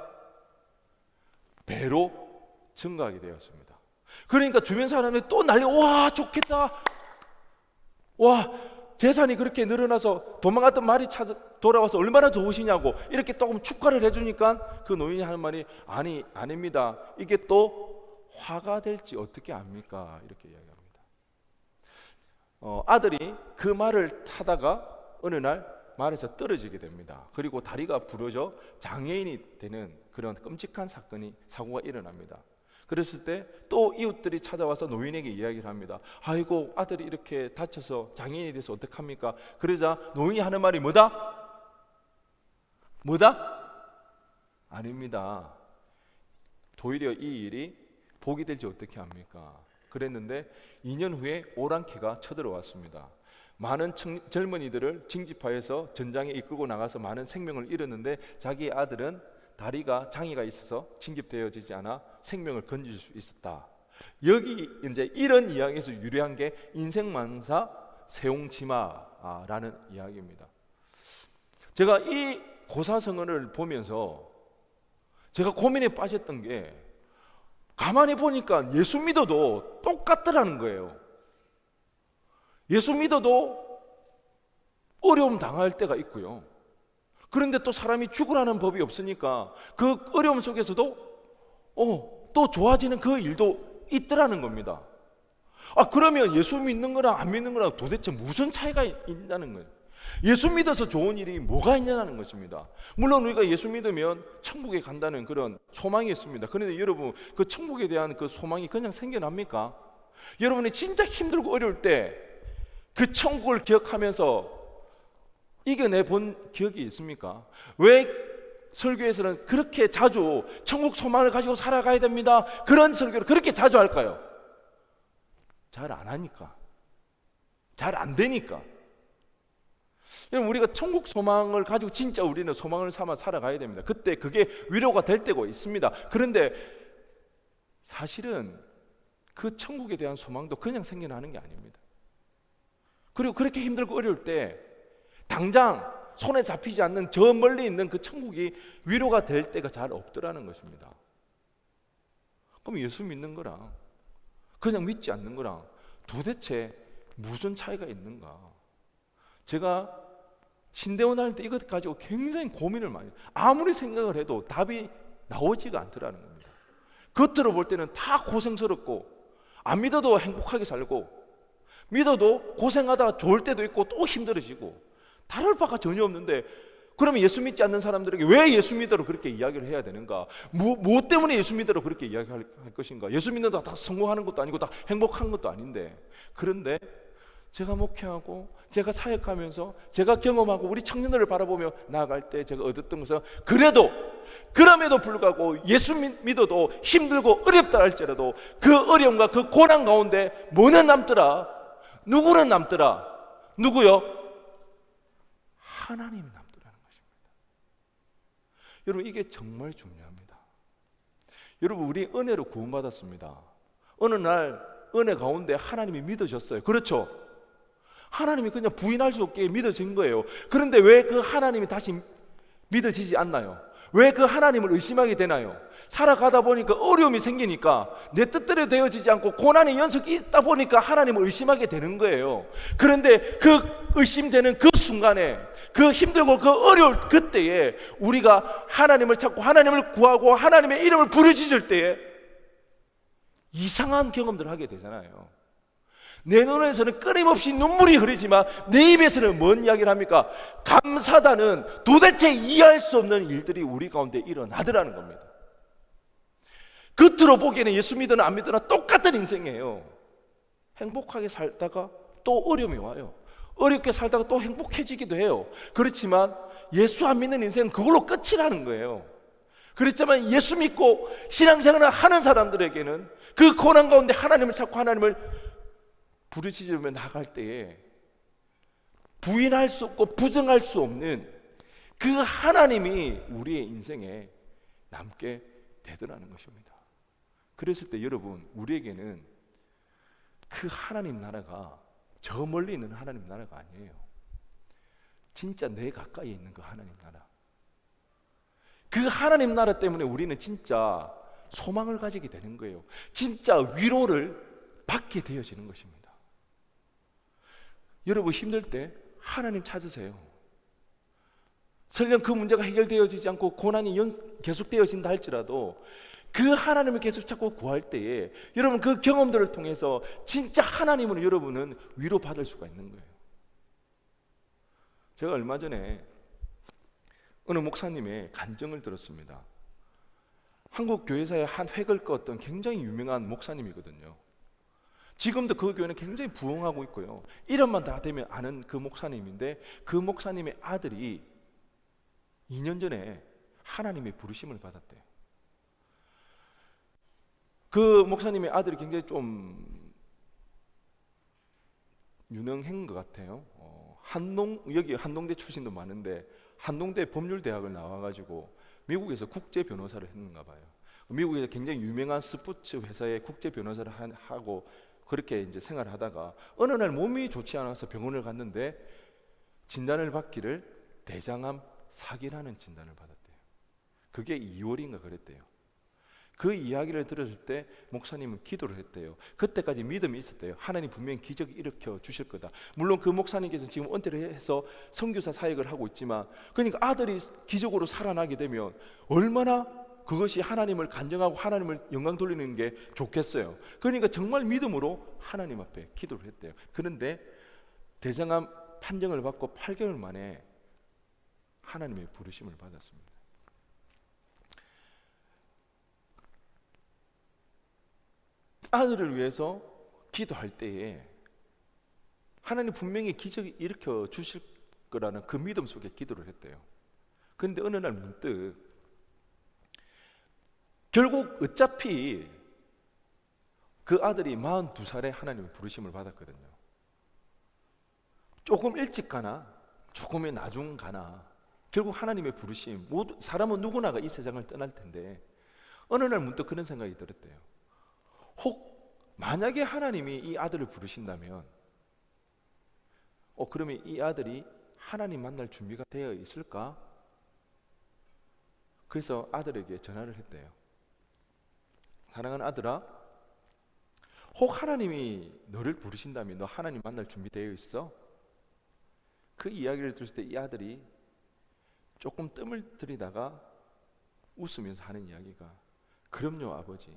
배로 증가하게 되었습니다. 그러니까 주변 사람들이 또 난리, 와 좋겠다, 와 재산이 그렇게 늘어나서 도망갔던 말이 돌아와서 얼마나 좋으시냐고 이렇게 조금 축하를 해주니까 그 노인이 하는 말이 아닙니다. 이게 또 화가 될지 어떻게 압니까? 이렇게 이야기합니다. 아들이 그 말을 타다가 어느 날 말에서 떨어지게 됩니다. 그리고 다리가 부러져 장애인이 되는 그런 끔찍한 사고가 일어납니다. 그랬을 때 또 이웃들이 찾아와서 노인에게 이야기를 합니다. 아이고 아들이 이렇게 다쳐서 장애인이 돼서 어떡합니까? 그러자 노인이 하는 말이 뭐다? 뭐다? 아닙니다. 오히려 이 일이 복이 될지 어떻게 합니까? 그랬는데 2년 후에 오랑캐가 쳐들어왔습니다. 많은 젊은이들을 징집하여서 전장에 이끌고 나가서 많은 생명을 잃었는데 자기의 아들은 다리가 장애가 있어서 징집되어지지 않아 생명을 건질 수 있었다. 여기 이제 이런 이야기에서 유래한 게 인생만사 세옹치마라는 이야기입니다. 제가 이 고사성어를 보면서 제가 고민에 빠졌던 게 가만히 보니까 예수 믿어도 똑같더라는 거예요. 예수 믿어도 어려움 당할 때가 있고요. 그런데 또 사람이 죽으라는 법이 없으니까 그 어려움 속에서도 또 좋아지는 그 일도 있더라는 겁니다. 그러면 예수 믿는 거랑 안 믿는 거랑 도대체 무슨 차이가 있냐는 거예요. 예수 믿어서 좋은 일이 뭐가 있냐는 것입니다. 물론 우리가 예수 믿으면 천국에 간다는 그런 소망이 있습니다. 그런데 여러분, 그 천국에 대한 그 소망이 그냥 생겨납니까? 여러분이 진짜 힘들고 어려울 때 그 천국을 기억하면서 이겨내 본 기억이 있습니까? 왜 설교에서는 그렇게 자주 천국 소망을 가지고 살아가야 됩니다, 그런 설교를 그렇게 자주 할까요? 잘 안 하니까, 잘 안 되니까. 여러분, 우리가 천국 소망을 가지고 진짜 우리는 소망을 삼아 살아가야 됩니다. 그때 그게 위로가 될 때가 있습니다. 그런데 사실은 그 천국에 대한 소망도 그냥 생겨나는 게 아닙니다. 그리고 그렇게 힘들고 어려울 때 당장 손에 잡히지 않는 저 멀리 있는 그 천국이 위로가 될 때가 잘 없더라는 것입니다. 그럼 예수 믿는 거랑 그냥 믿지 않는 거랑 도대체 무슨 차이가 있는가? 제가 신대원 다닐 때 이것 가지고 굉장히 고민을 많이 해요. 아무리 생각을 해도 답이 나오지가 않더라는 겁니다. 겉으로 볼 때는 다 고생스럽고 안 믿어도 행복하게 살고 믿어도 고생하다가 좋을 때도 있고 또 힘들어지고 다를 바가 전혀 없는데, 그러면 예수 믿지 않는 사람들에게 왜 예수 믿으라고 그렇게 이야기를 해야 되는가? 무엇 때문에 예수 믿으라고 그렇게 이야기할 것인가? 예수 믿는다 다 성공하는 것도 아니고 다 행복한 것도 아닌데. 그런데 제가 목회하고 제가 사역하면서 제가 경험하고 우리 청년들을 바라보며 나아갈 때 제가 얻었던 것은, 그럼에도 불구하고 예수 믿어도 힘들고 어렵다 할지라도 그 어려움과 그 고난 가운데 뭐는 남더라? 누구는 남더라? 누구요? 하나님이 남더라는 것입니다. 여러분, 이게 정말 중요합니다. 여러분, 우리 은혜로 구원받았습니다. 어느 날 은혜 가운데 하나님이 믿어졌어요. 그렇죠? 하나님이 그냥 부인할 수 없게 믿어진 거예요. 그런데 왜 그 하나님이 다시 믿어지지 않나요? 왜 그 하나님을 의심하게 되나요? 살아가다 보니까 어려움이 생기니까 내 뜻대로 되어지지 않고 고난의 연속이 있다 보니까 하나님을 의심하게 되는 거예요. 그런데 그 의심되는 그 순간에, 그 힘들고 그 어려울 그때에 우리가 하나님을 찾고 하나님을 구하고 하나님의 이름을 부르짖을 때에 이상한 경험들을 하게 되잖아요. 내 눈에서는 끊임없이 눈물이 흐르지만 내 입에서는 뭔 이야기를 합니까? 감사다는 도대체 이해할 수 없는 일들이 우리 가운데 일어나더라는 겁니다. 겉으로 보기에는 예수 믿으나 안 믿으나 똑같은 인생이에요. 행복하게 살다가 또 어려움이 와요. 어렵게 살다가 또 행복해지기도 해요. 그렇지만 예수 안 믿는 인생은 그걸로 끝이라는 거예요. 그렇지만 예수 믿고 신앙생활을 하는 사람들에게는 그 고난 가운데 하나님을 찾고 하나님을 부르짖으며 나갈 때에 부인할 수 없고 부정할 수 없는 그 하나님이 우리의 인생에 남게 되더라는 것입니다. 그랬을 때 여러분, 우리에게는 그 하나님 나라가 저 멀리 있는 하나님 나라가 아니에요. 진짜 내 가까이에 있는 그 하나님 나라, 그 하나님 나라 때문에 우리는 진짜 소망을 가지게 되는 거예요. 진짜 위로를 받게 되어지는 것입니다. 여러분, 힘들 때 하나님 찾으세요. 설령 그 문제가 해결되어지지 않고 고난이 계속되어진다 할지라도 그 하나님을 계속 찾고 구할 때에 여러분, 그 경험들을 통해서 진짜 하나님으로 여러분은 위로받을 수가 있는 거예요. 제가 얼마 전에 어느 목사님의 간증을 들었습니다. 한국 교회사의 한 획을 껐던 굉장히 유명한 목사님이거든요. 지금도 그 교회는 굉장히 부흥하고 있고요. 이름만 다 되면 아는 그 목사님인데, 그 목사님의 아들이 2년 전에 하나님의 부르심을 받았대요. 그 목사님의 아들이 굉장히 좀 유능한 것 같아요. 여기 한동대 출신도 많은데 한동대 법률대학을 나와가지고 미국에서 국제 변호사를 했는가 봐요. 미국에서 굉장히 유명한 스포츠 회사의 국제 변호사를 하고 그렇게 이제 생활하다가 어느 날 몸이 좋지 않아서 병원을 갔는데 진단을 받기를 대장암 사기라는 진단을 받았대요. 그게 2월인가 그랬대요. 그 이야기를 들었을 때 목사님은 기도를 했대요. 그때까지 믿음이 있었대요. 하나님 분명히 기적을 일으켜 주실 거다. 물론 그 목사님께서 지금 은퇴를 해서 선교사 사역을 하고 있지만, 그러니까 아들이 기적으로 살아나게 되면 얼마나 그것이 하나님을 간증하고 하나님을 영광 돌리는 게 좋겠어요. 그러니까 정말 믿음으로 하나님 앞에 기도를 했대요. 그런데 대장암 판정을 받고 8개월 만에 하나님의 부르심을 받았습니다. 아들을 위해서 기도할 때에 하나님 분명히 기적을 일으켜 주실 거라는 그 믿음 속에 기도를 했대요. 그런데 어느 날 문득 결국 어차피 그 아들이 42살에 하나님의 부르심을 받았거든요. 조금 일찍 가나 조금의 나중 가나 결국 하나님의 부르심, 모두 사람은 누구나가 이 세상을 떠날 텐데 어느 날 문득 그런 생각이 들었대요. 혹 만약에 하나님이 이 아들을 부르신다면 그러면 이 아들이 하나님 만날 준비가 되어 있을까? 그래서 아들에게 전화를 했대요. 사랑하는 아들아, 혹 하나님이 너를 부르신다면 너 하나님 만날 준비되어 있어? 그 이야기를 들을 때 이 아들이 조금 뜸을 들이다가 웃으면서 하는 이야기가, 그럼요 아버지,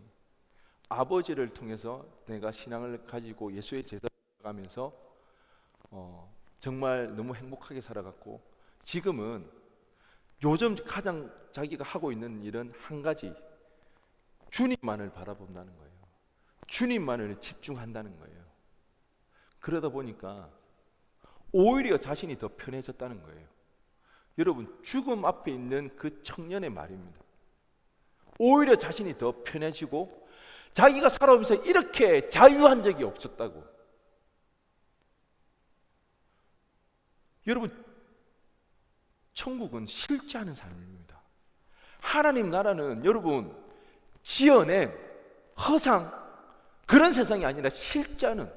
아버지를 통해서 내가 신앙을 가지고 예수의 제자를 가면서 정말 너무 행복하게 살아갔고 지금은 요즘 가장 자기가 하고 있는 일은 한 가지, 주님만을 바라본다는 거예요. 주님만을 집중한다는 거예요. 그러다 보니까 오히려 자신이 더 편해졌다는 거예요. 여러분, 죽음 앞에 있는 그 청년의 말입니다. 오히려 자신이 더 편해지고 자기가 살아오면서 이렇게 자유한 적이 없었다고. 여러분, 천국은 실제하는 삶입니다. 하나님 나라는 여러분 지어낸 허상 그런 세상이 아니라 실제하는,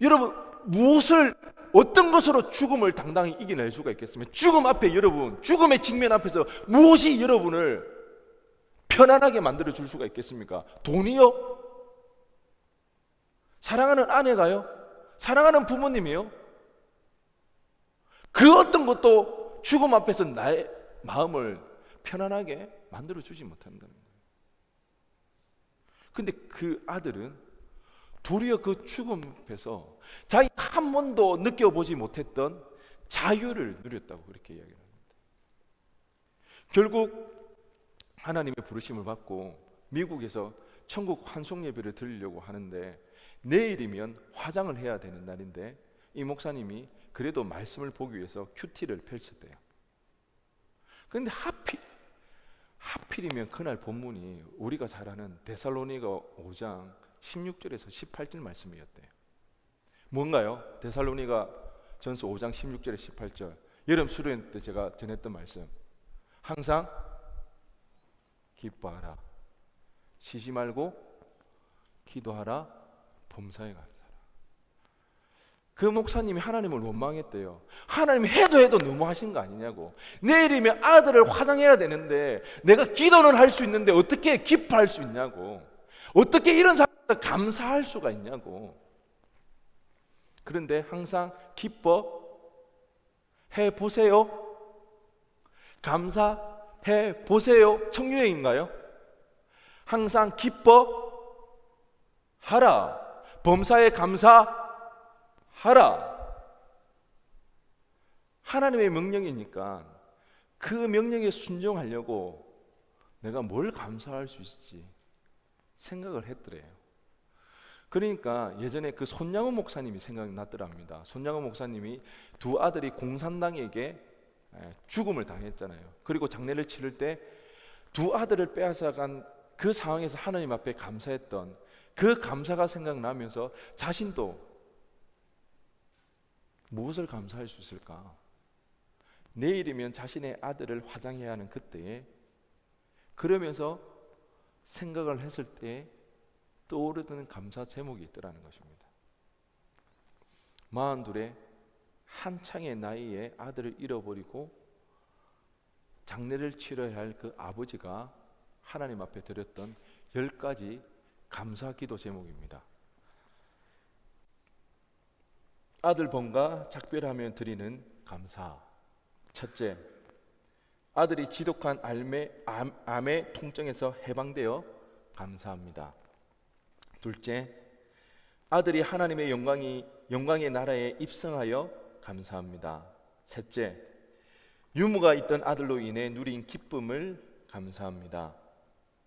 여러분 무엇을 어떤 것으로 죽음을 당당히 이겨낼 수가 있겠습니까? 죽음 앞에 여러분, 죽음의 직면 앞에서 무엇이 여러분을 편안하게 만들어 줄 수가 있겠습니까? 돈이요? 사랑하는 아내가요? 사랑하는 부모님이요? 그 어떤 것도 죽음 앞에서 나의 마음을 편안하게 만들어 주지 못한다는 거예요. 근데 그 아들은 도리어 그 죽음 앞에서 자기 한 번도 느껴보지 못했던 자유를 누렸다고 그렇게 이야기를 합니다. 결국 하나님의 부르심을 받고 미국에서 천국 환송 예배를 드리려고 하는데 내일이면 화장을 해야 되는 날인데 이 목사님이 그래도 말씀을 보기 위해서 큐티를 펼쳤대요. 그런데 하필이면 그날 본문이 우리가 잘 아는 데살로니가 5장 16절에서 18절 말씀이었대요. 뭔가요? 데살로니가 전서 5장 16절에 18절, 여름 수련 때 제가 전했던 말씀, 항상 기뻐하라, 쉬지 말고 기도하라, 범사에 감사하라. 그 목사님이 하나님을 원망했대요. 하나님이 해도 너무 하신 거 아니냐고. 내일이면 아들을 화장해야 되는데 내가 기도는 할 수 있는데 어떻게 기뻐할 수 있냐고. 어떻게 이런 사람들 감사할 수가 있냐고. 그런데 항상 기뻐해 보세요. 감사해 보세요. 청유행인가요? 항상 기뻐하라, 범사에 감사하라. 하나님의 명령이니까 그 명령에 순종하려고 내가 뭘 감사할 수 있을지 생각을 했더래요. 그러니까 예전에 그 손양호 목사님이 생각났더랍니다. 손양호 목사님이 두 아들이 공산당에게 죽음을 당했잖아요. 그리고 장례를 치를 때 두 아들을 빼앗아간 그 상황에서 하나님 앞에 감사했던 그 감사가 생각나면서 자신도 무엇을 감사할 수 있을까? 내일이면 자신의 아들을 화장해야 하는 그때에, 그러면서 생각을 했을 때 떠오르는 감사 제목이 있더라는 것입니다. 42에 한창의 나이에 아들을 잃어버리고 장례를 치러야 할 그 아버지가 하나님 앞에 드렸던 10가지 감사 기도 제목입니다. 아들 번과 작별하며 드리는 감사. 첫째, 아들이 지독한 암의 통증에서 해방되어 감사합니다. 둘째, 아들이 하나님의 영광의 나라에 입성하여 감사합니다. 셋째, 유무가 있던 아들로 인해 누린 기쁨을 감사합니다.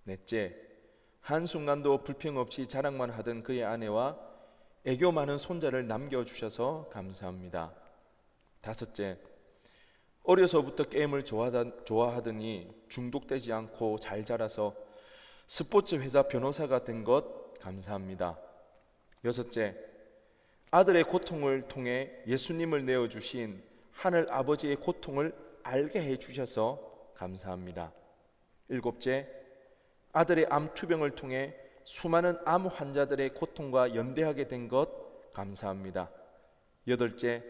넷째, 한순간도 불평 없이 자랑만 하던 그의 아내와 애교 많은 손자를 남겨주셔서 감사합니다. 다섯째, 어려서부터 게임을 좋아하더니 중독되지 않고 잘 자라서 스포츠 회사 변호사가 된 것 감사합니다. 여섯째, 아들의 고통을 통해 예수님을 내어주신 하늘 아버지의 고통을 알게 해주셔서 감사합니다. 일곱째, 아들의 암 투병을 통해 수많은 암 환자들의 고통과 연대하게 된 것 감사합니다. 여덟째,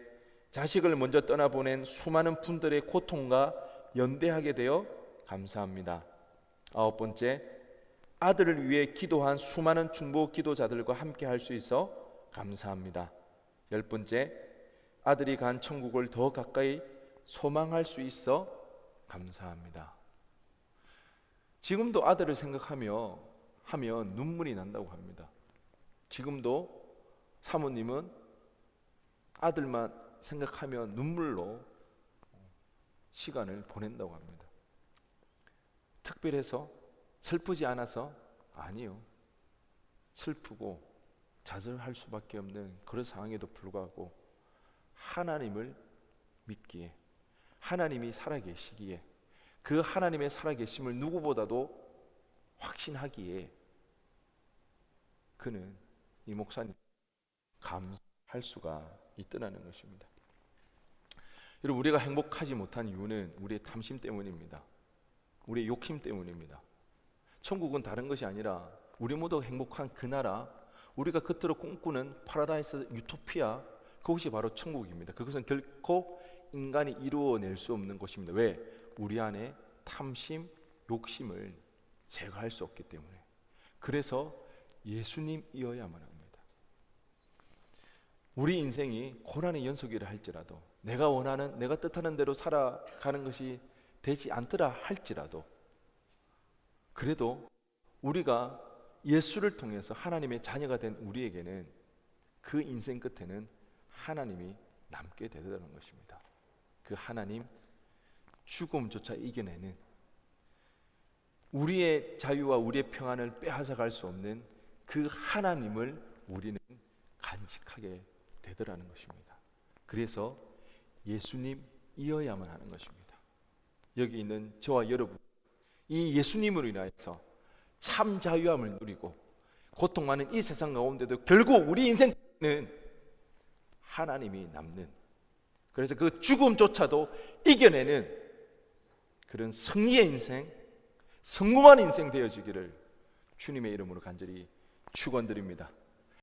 자식을 먼저 떠나보낸 수많은 분들의 고통과 연대하게 되어 감사합니다. 아홉 번째, 아들을 위해 기도한 수많은 중보 기도자들과 함께 할 수 있어 감사합니다. 열 번째, 아들이 간 천국을 더 가까이 소망할 수 있어 감사합니다. 지금도 아들을 생각하면 눈물이 난다고 합니다. 지금도 사모님은 아들만 생각하면 눈물로 시간을 보낸다고 합니다. 특별해서 슬프지 않아서? 아니요. 슬프고 좌절할 수밖에 없는 그런 상황에도 불구하고 하나님을 믿기에, 하나님이 살아계시기에, 그 하나님의 살아계심을 누구보다도 확신하기에 그는, 이 목사님, 감사할 수가 있더라는 것입니다. 여러분, 우리가 행복하지 못한 이유는 우리의 탐심 때문입니다. 우리의 욕심 때문입니다. 천국은 다른 것이 아니라 우리 모두 행복한 그 나라, 우리가 겉으로 꿈꾸는 파라다이스 유토피아, 그것이 바로 천국입니다. 그것은 결코 인간이 이루어낼 수 없는 것입니다. 왜? 우리 안에 탐심, 욕심을 제거할 수 없기 때문에. 그래서 예수님이어야만 합니다. 우리 인생이 고난의 연속이라 할지라도, 내가 원하는, 내가 뜻하는 대로 살아가는 것이 되지 않더라 할지라도, 그래도 우리가 예수를 통해서 하나님의 자녀가 된 우리에게는 그 인생 끝에는 하나님이 남게 되더라는 것입니다. 그 하나님, 죽음조차 이겨내는, 우리의 자유와 우리의 평안을 빼앗아갈 수 없는 그 하나님을 우리는 간직하게 되더라는 것입니다. 그래서 예수님이어야만 하는 것입니다. 여기 있는 저와 여러분, 이 예수님으로 인하여서 참 자유함을 누리고 고통 많은 이 세상 가운데도 결국 우리 인생은 하나님이 남는, 그래서 그 죽음조차도 이겨내는 그런 승리의 인생, 성공한 인생 되어지기를 주님의 이름으로 간절히 축원드립니다.